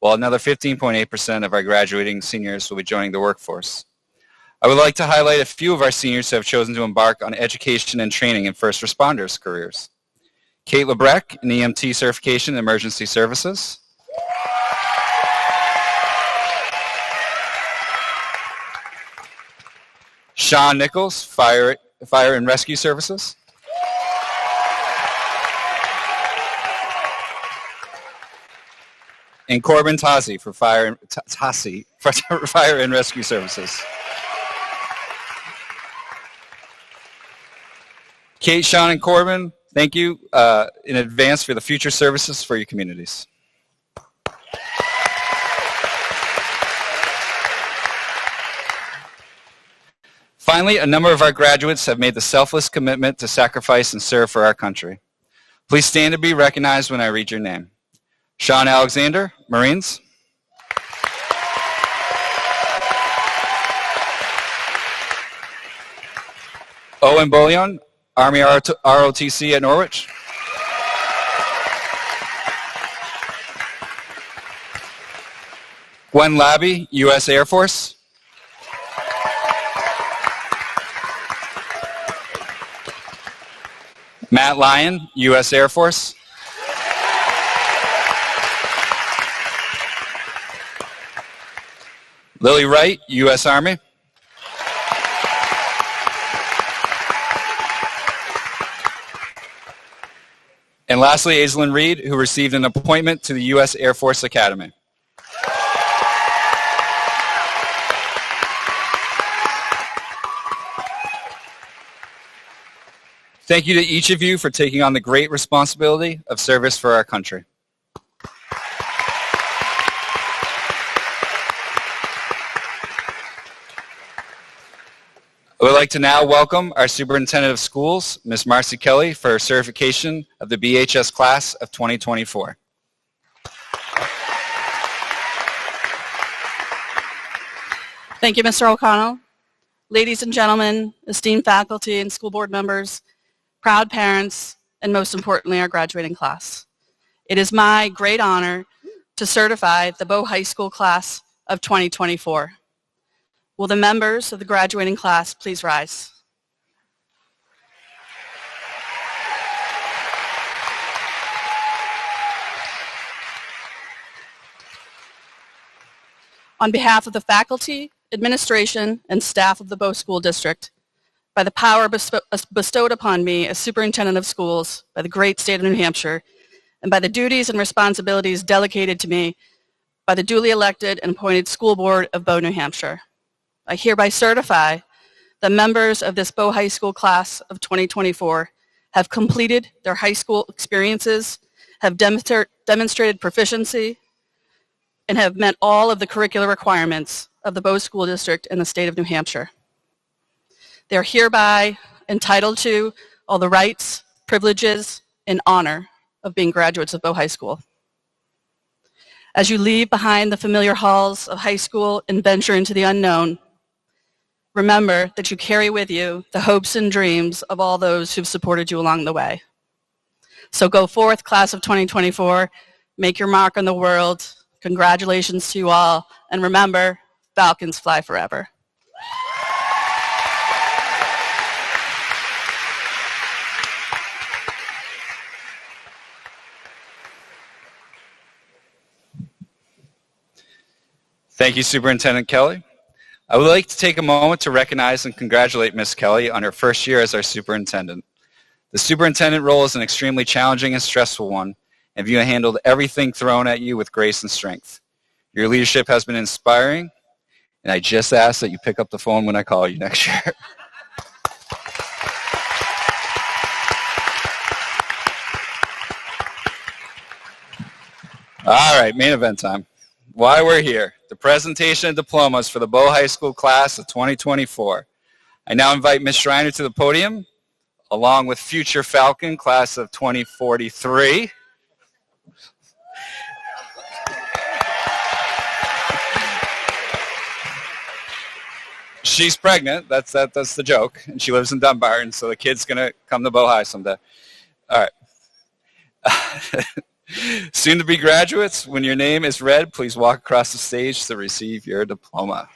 E: while another 15.8% of our graduating seniors will be joining the workforce. I would like to highlight a few of our seniors who have chosen to embark on education and training in first responders careers. Kate Lebrecht, an EMT certification in emergency services. Sean Nichols, Fire and Rescue Services. And Corbin Tazzi for Fire and Rescue Services. Kate, Sean, and Corbin, thank you in advance for the future services for your communities. Finally, a number of our graduates have made the selfless commitment to sacrifice and serve for our country. Please stand to be recognized when I read your name. Sean Alexander, Marines. Owen Bullion, Army ROTC at Norwich. Gwen Labby, U.S. Air Force. Matt Lyon, U.S. Air Force. Lily Wright, U.S. Army. And lastly, Aislinn Reed, who received an appointment to the U.S. Air Force Academy. Thank you to each of you for taking on the great responsibility of service for our country. I would like to now welcome our Superintendent of Schools, Ms. Marcy Kelly, for her certification of the BHS class of 2024.
H: Thank you, Mr. O'Connell. Ladies and gentlemen, esteemed faculty and school board members, proud parents, and most importantly, our graduating class. It is my great honor to certify the Bow High School class of 2024. Will the members of the graduating class please rise? On behalf of the faculty, administration, and staff of the Bow School District, by the power bestowed upon me as superintendent of schools by the great state of New Hampshire, and by the duties and responsibilities delegated to me by the duly elected and appointed School Board of Bow, New Hampshire. I hereby certify that members of this Bow High School class of 2024 have completed their high school experiences, have demonstrated proficiency, and have met all of the curricular requirements of the Bow School District in the state of New Hampshire. They are hereby entitled to all the rights, privileges, and honor of being graduates of Bow High School. As you leave behind the familiar halls of high school and venture into the unknown, remember that you carry with you the hopes and dreams of all those who've supported you along the way. So go forth, class of 2024, make your mark on the world. Congratulations to you all, and remember, Falcons fly forever.
E: Thank you, Superintendent Kelly. I would like to take a moment to recognize and congratulate Ms. Kelly on her first year as our superintendent. The superintendent role is an extremely challenging and stressful one, and you have handled everything thrown at you with grace and strength. Your leadership has been inspiring, and I just ask that you pick up the phone when I call you next year. All right, main event time. Why we're here, the presentation of diplomas for the Bow High School class of 2024. I now invite Ms. Schreiner to the podium, along with future Falcon class of 2043. She's pregnant, that's the joke, and she lives in Dunbar, and so the kid's gonna come to Bow High someday. All right. Soon to be graduates, when your name is read, please walk across the stage to receive your diploma.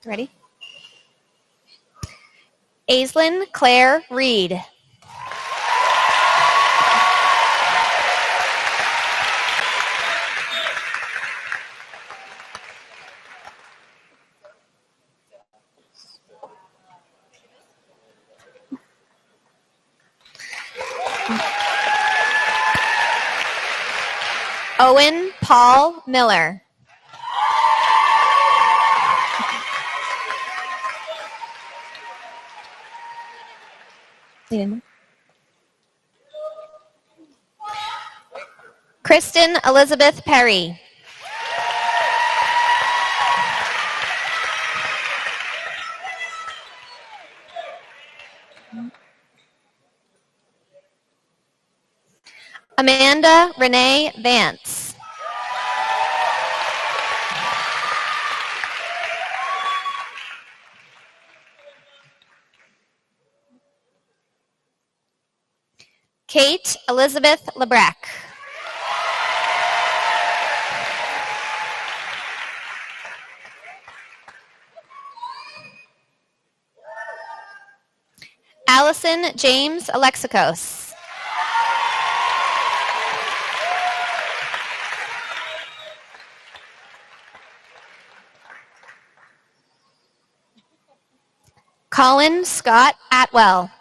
I: Ready? Aislinn Claire Reed. Owen Paul Miller. Kristen Elizabeth Perry. Amanda Renee Vance. Kate Elizabeth Lebrack. Allison James Alexikos. Colin Scott Atwell.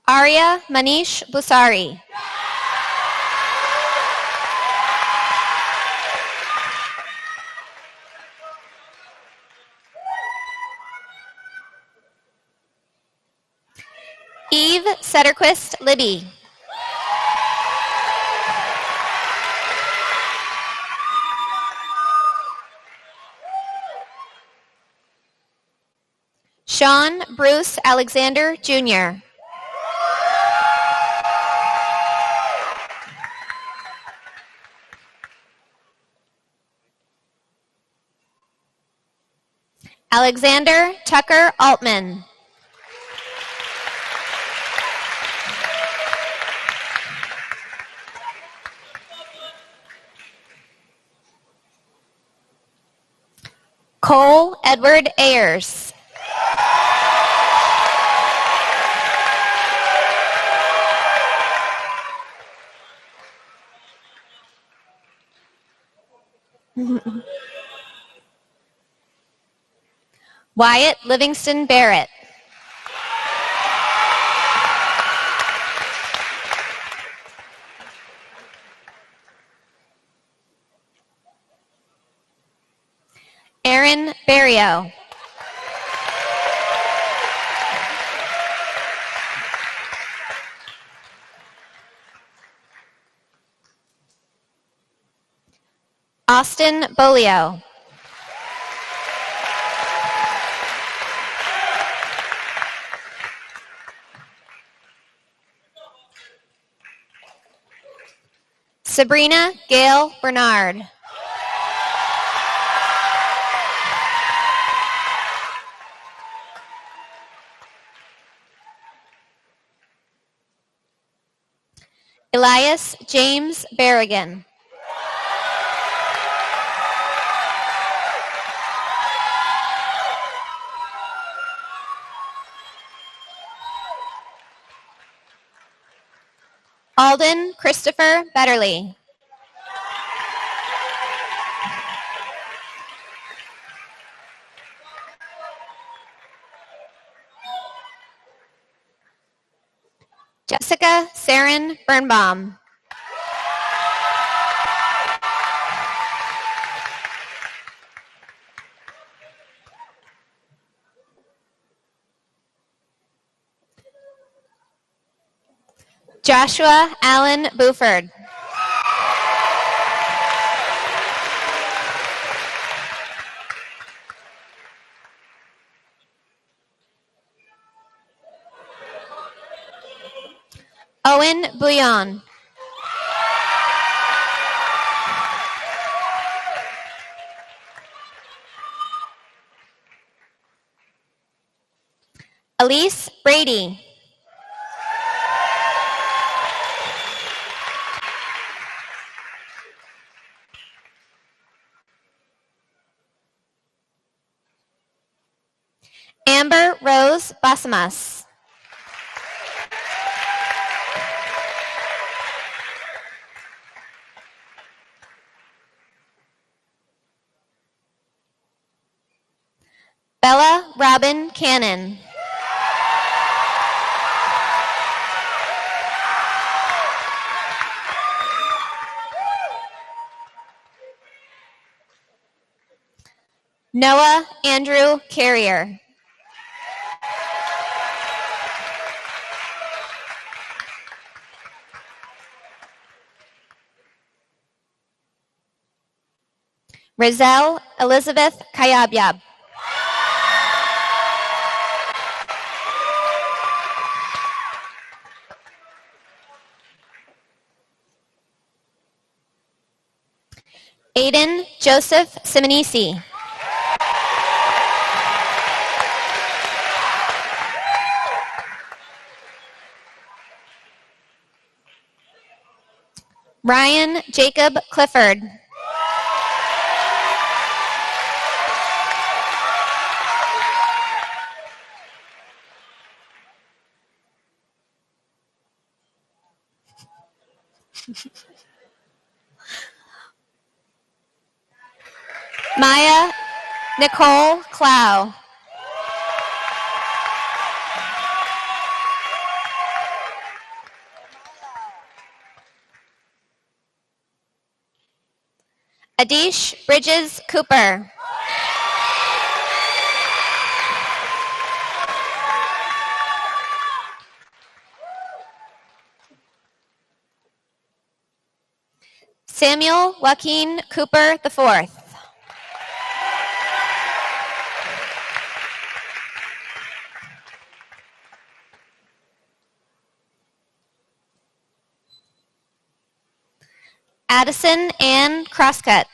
I: Arya Manish Busari. Eve Sederquist Libby. Sean Bruce Alexander, Jr. Alexander Tucker Altman. Cole Edward Ayers. Wyatt Livingston Barrett. Aaron Barrio. Austin Bolio. Sabrina Gail Bernard. Elias James Berrigan. Alden Christopher Betterly. Jessica Saren Birnbaum. Joshua Allen Buford. Owen Bouillon. Elise Brady. Amber Rose Basamas. Bella Robin Cannon. Noah Andrew Carrier. Rizal Elizabeth Kayabyab. Aiden Joseph Simonisi. Ryan Jacob Clifford. Maya Nicole Clow. Adish Bridges Cooper. Samuel Joaquin Cooper IV. Addison Ann Crosscut.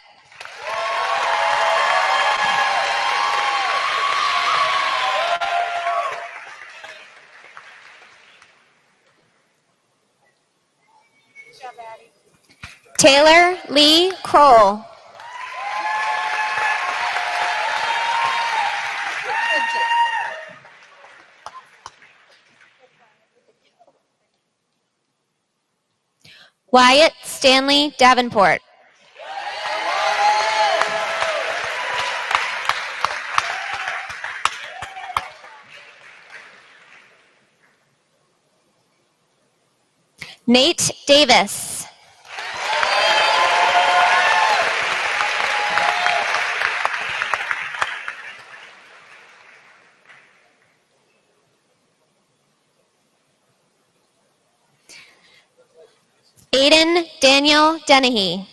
I: Taylor Lee Kroll. Wyatt Stanley Davenport. Nate Davis. Aiden Daniel Dennehy.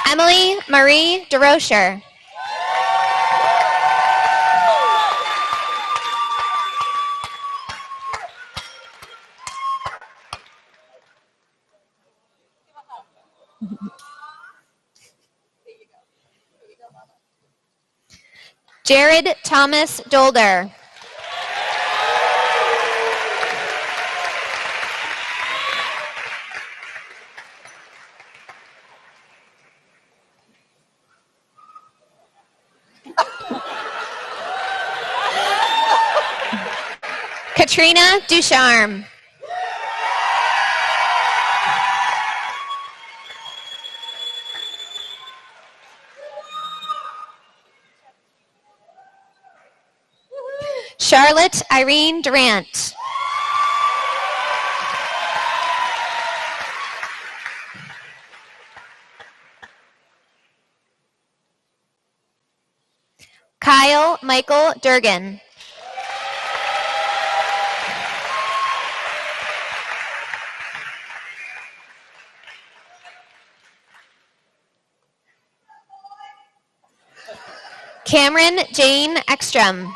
I: Emily Marie DeRocher. Jared Thomas Dolder. Katrina Ducharme. Charlotte Irene Durant. Kyle Michael Durgan. Cameron Jane Ekstrom.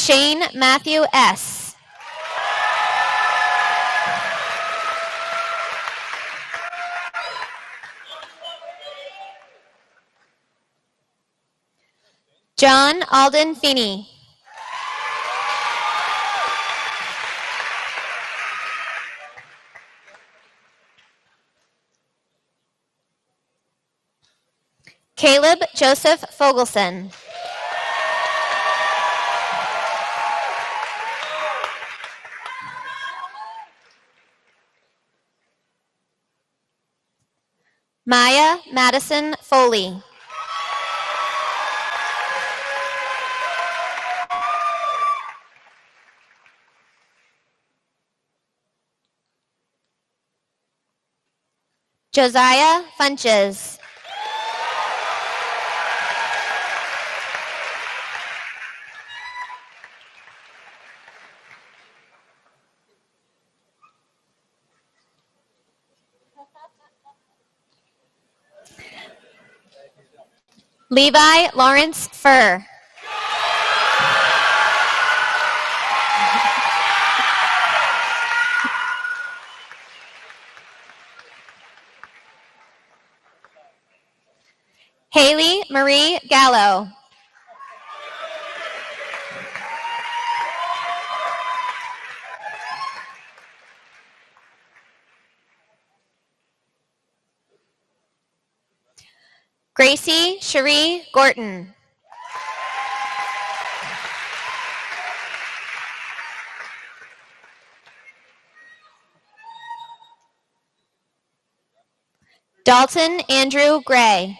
I: Shane Matthew S. John Alden Feeney. Caleb Joseph Fogelson. Maya Madison Foley. Josiah Funches. Levi Lawrence Furr. Haley Marie Gallo. Gracie Cherie Gorton. Dalton Andrew Gray.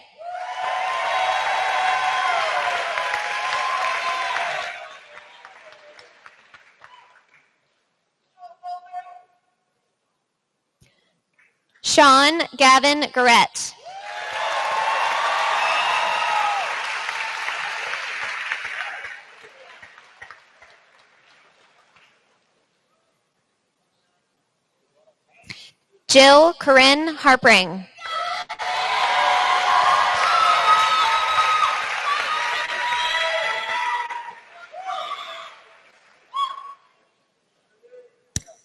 I: Sean Gavin Garrett. Jill Corinne Harpring.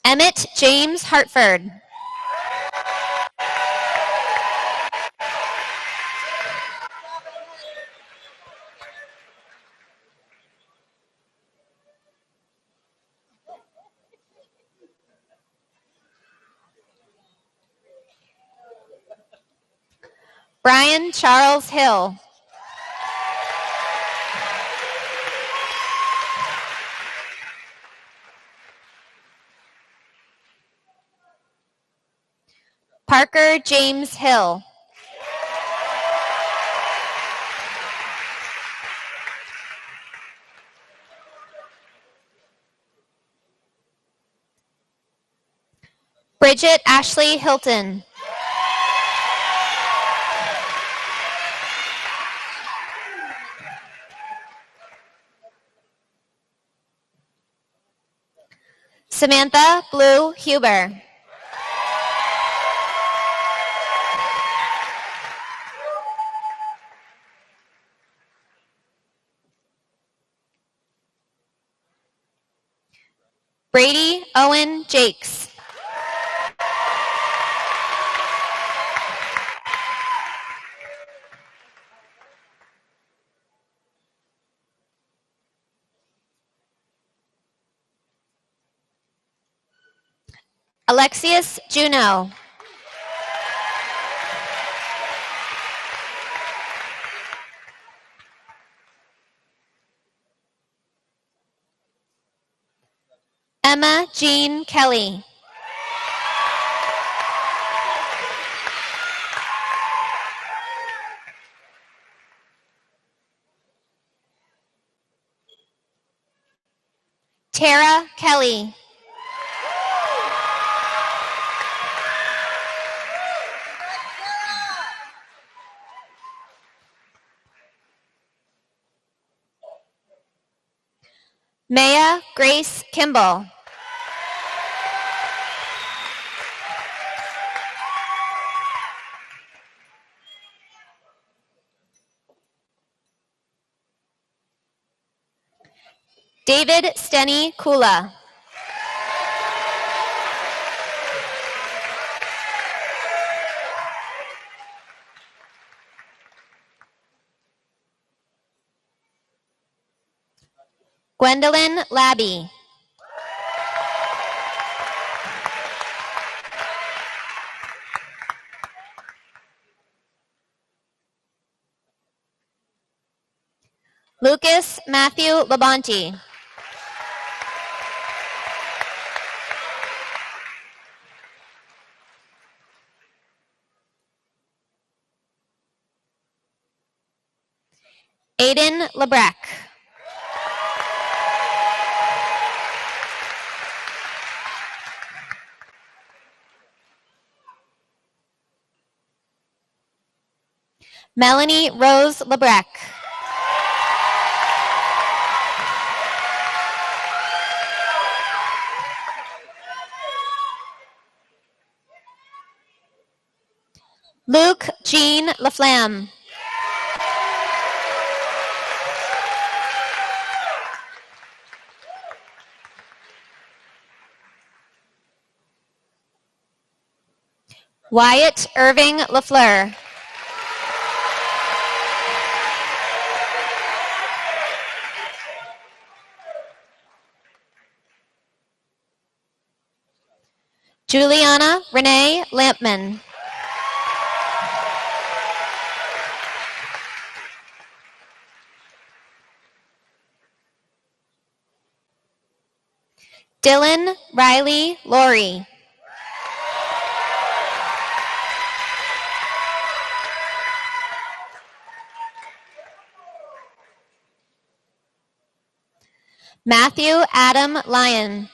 I: Emmett James Hartford. Brian Charles Hill. Parker James Hill. Bridget Ashley Hilton. Samantha Blue Huber. Brady Owen Jakes. Alexius Juneau. Emma Jean Kelly. Tara Kelly. Maya Grace Kimball. David Steny Kula. Gwendolyn Labby. Lucas Matthew Labonte. Aiden Lebreck. Melanie Rose Lebreck. Luke Jean Laflamme. Wyatt Irving LaFleur. Juliana Renee Lampman. Dylan Riley Laurie. Matthew Adam Lyon.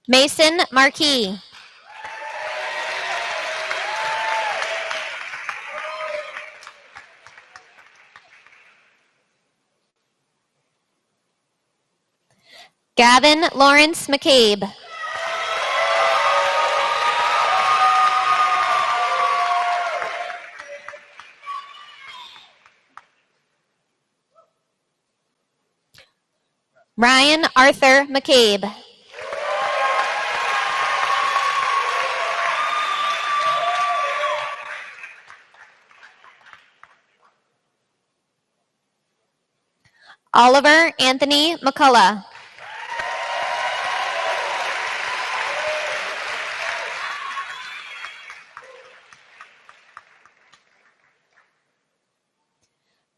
I: Mason Marquis. Gavin Lawrence McCabe. Ryan Arthur McCabe. Oliver Anthony McCullough.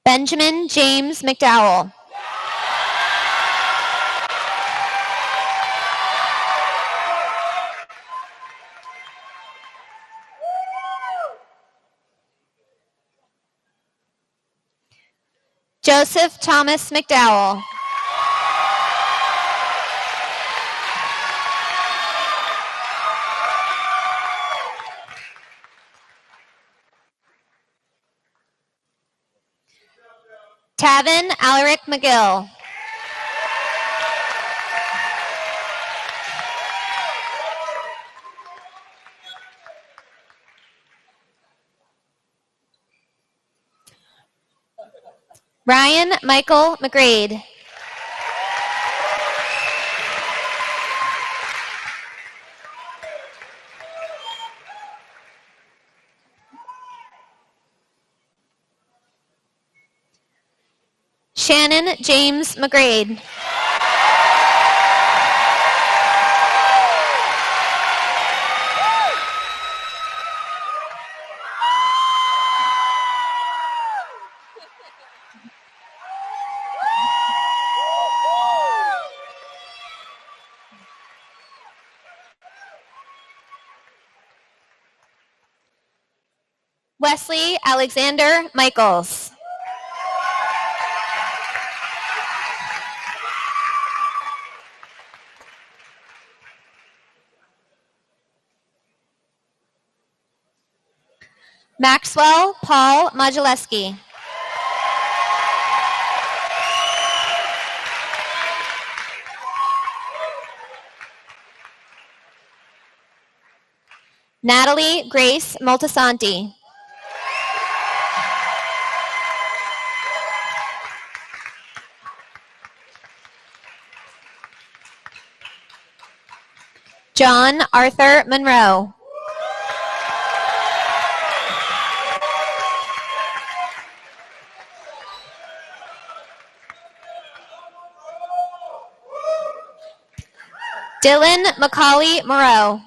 I: Benjamin James McDowell. Joseph Thomas McDowell. Tavin Alaric McGill. Ryan Michael McGrade. Shannon James McGrade. Wesley Alexander Michaels. Maxwell Paul Modulewski. Natalie Grace Moltisanti. John Arthur Monroe. Dylan Macaulay Moreau.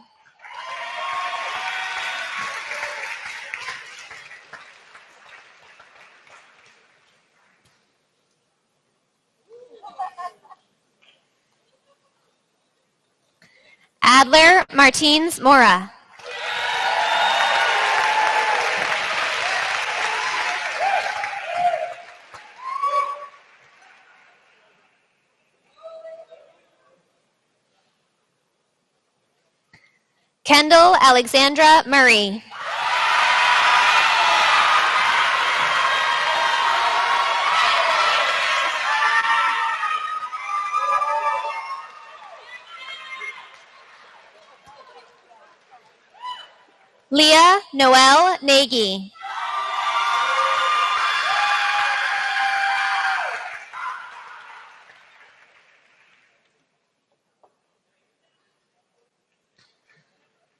I: Adler Martins Mora. Kendall Alexandra Murray. Leah Noel Nagy.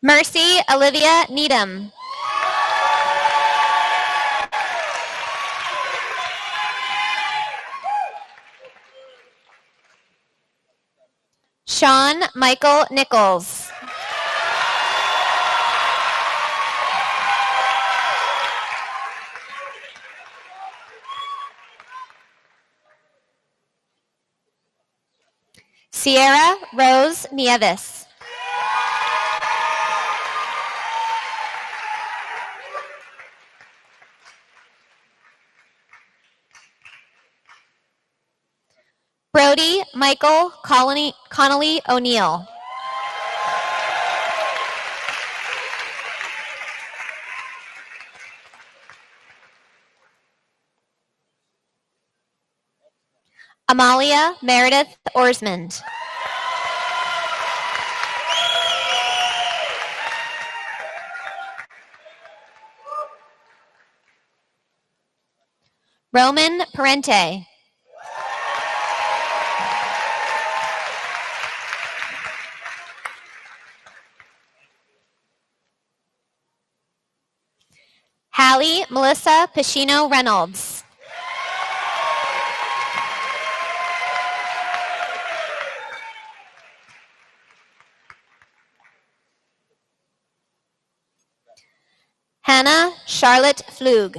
I: Mercy Olivia Needham. Sean Michael Nichols. Sierra Rose Nieves. Brody Michael Connolly O'Neill. Amalia Meredith Orsmond. Roman Parente. Hallie Melissa Pacino Reynolds. Hannah Charlotte Flug.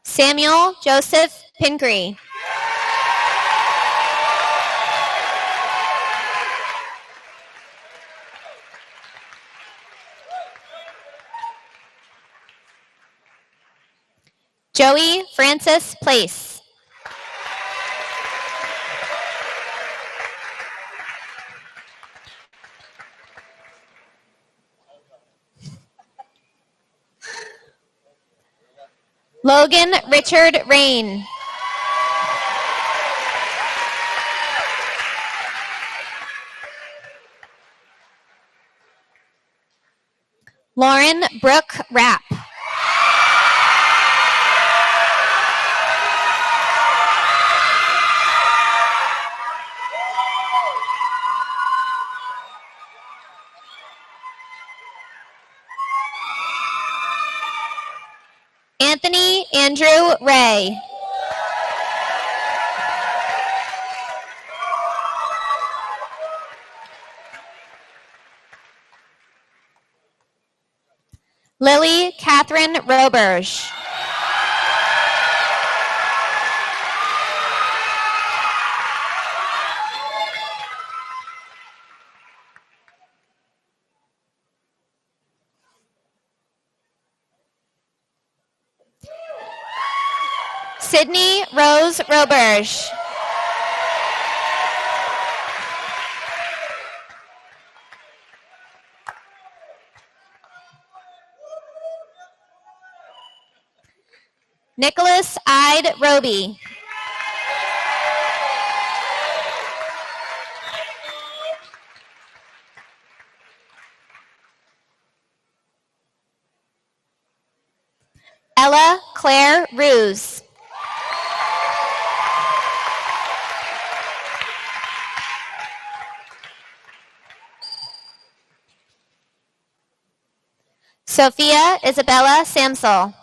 I: Samuel Joseph Pingree. Joey Francis Place. Logan Richard Rain. Lauren Brooke Rapp. Anthony Andrew Ray. Lily Catherine Roberge. Sydney Rose Roberge. Nicholas Ide Roby. Ella Claire Ruse. Sophia Isabella Samsel.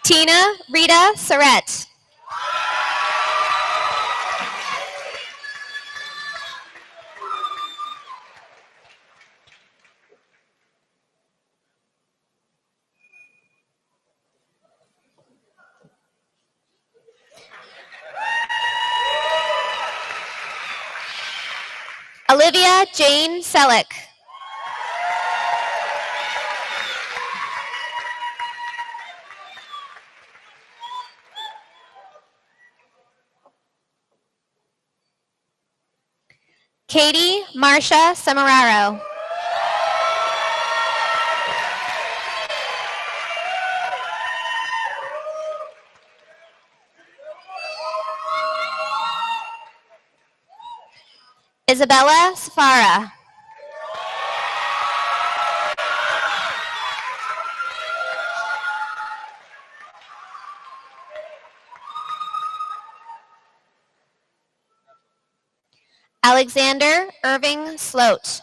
I: Tina Rita Surrett. Olivia Jane Selleck. Katie Marcia Samararo. Isabella Safara. Alexander Irving Sloat.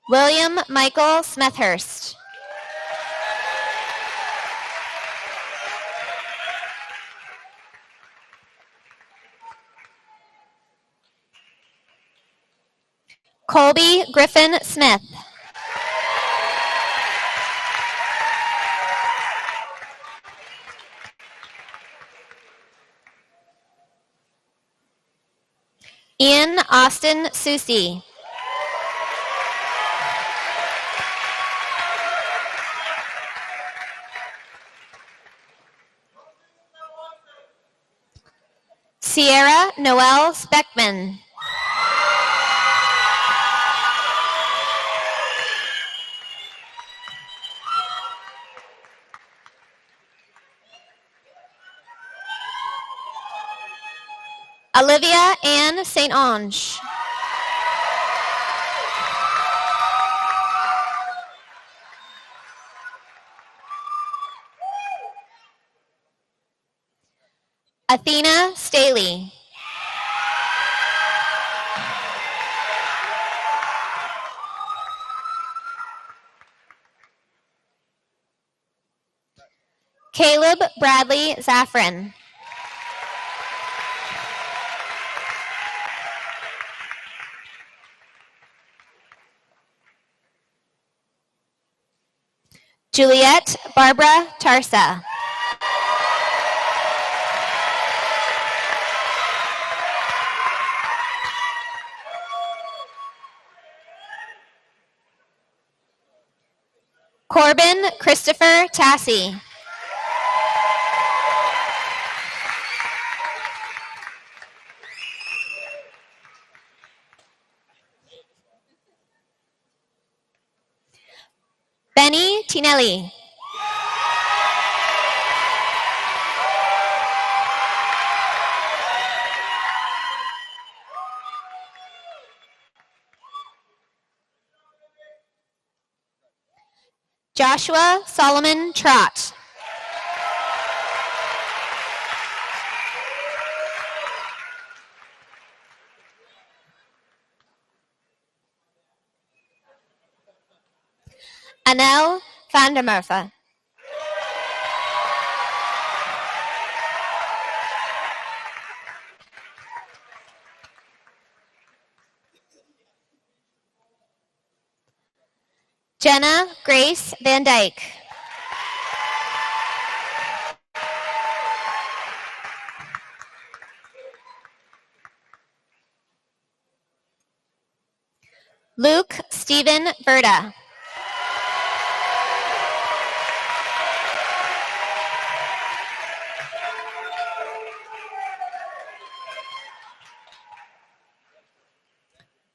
I: William Michael Smethurst. Colby Griffin Smith. Ian Austin Susi. Sierra Noel Speckman. Olivia Ann St. Ange. Athena Staley. Caleb Bradley Zaffron. Juliet Barbara Tarsa. Corbin Christopher Tassie. Benny Tinelli. Joshua Solomon Trott. Anel van der Merwe. Jenna Grace Van Dyke. Luke Stephen Verda.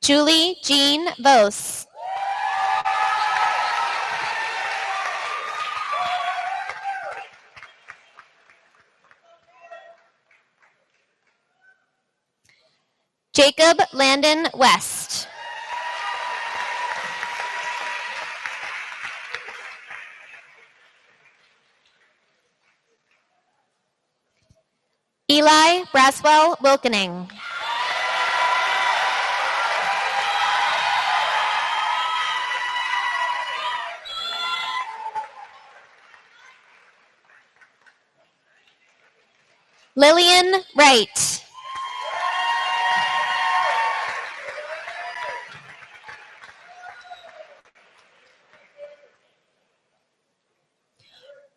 I: Julie Jean Vos. Jacob Landon West. Eli Braswell Wilkening. Lillian Wright.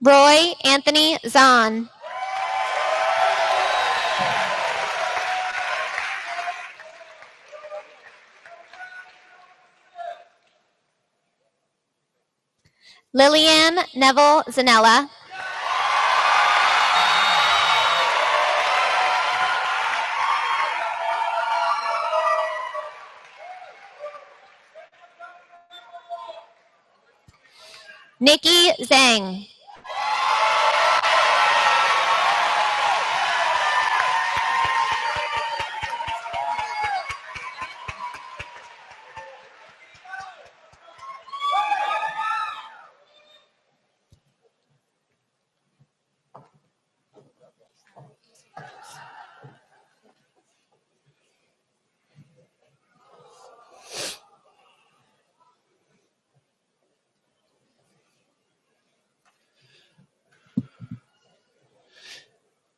I: Roy Anthony Zahn. Lillian Neville Zanella. Nikki Zhang.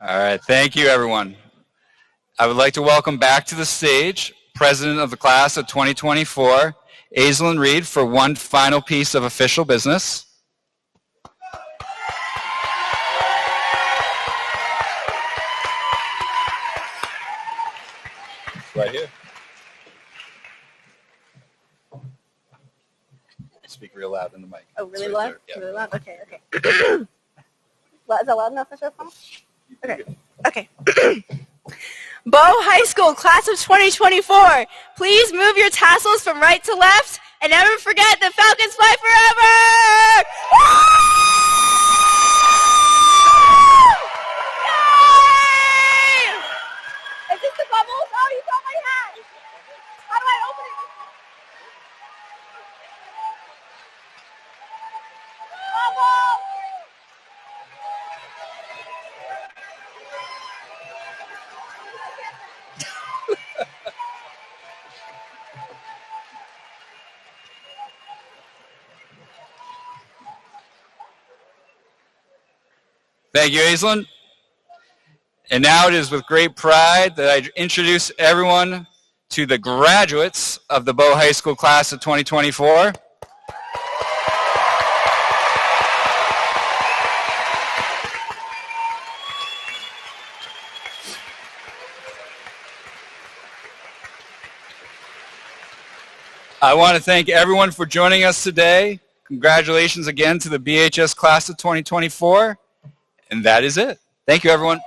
E: All right, thank you, everyone. I would like to welcome back to the stage President of the Class of 2024, Aislinn Reed, for one final piece of official business. Right here. speak real loud in the mic.
J: Oh, really
E: It's right
J: loud?
E: there. Yeah.
J: Really loud? Okay, okay. Is that loud enough, Mr. O'Connell? Okay, okay. Bow High School, class of 2024, please move your tassels from right to left, and never forget the Falcons fly forever! Yay! Is this the bubbles? Oh, you got my hat! How do I open it? Bubbles!
E: Thank you, Aislinn. And now it is with great pride that I introduce everyone to the graduates of the Bow High School class of 2024. I want to thank everyone for joining us today. Congratulations again to the BHS class of 2024. And that is it. Thank you, everyone.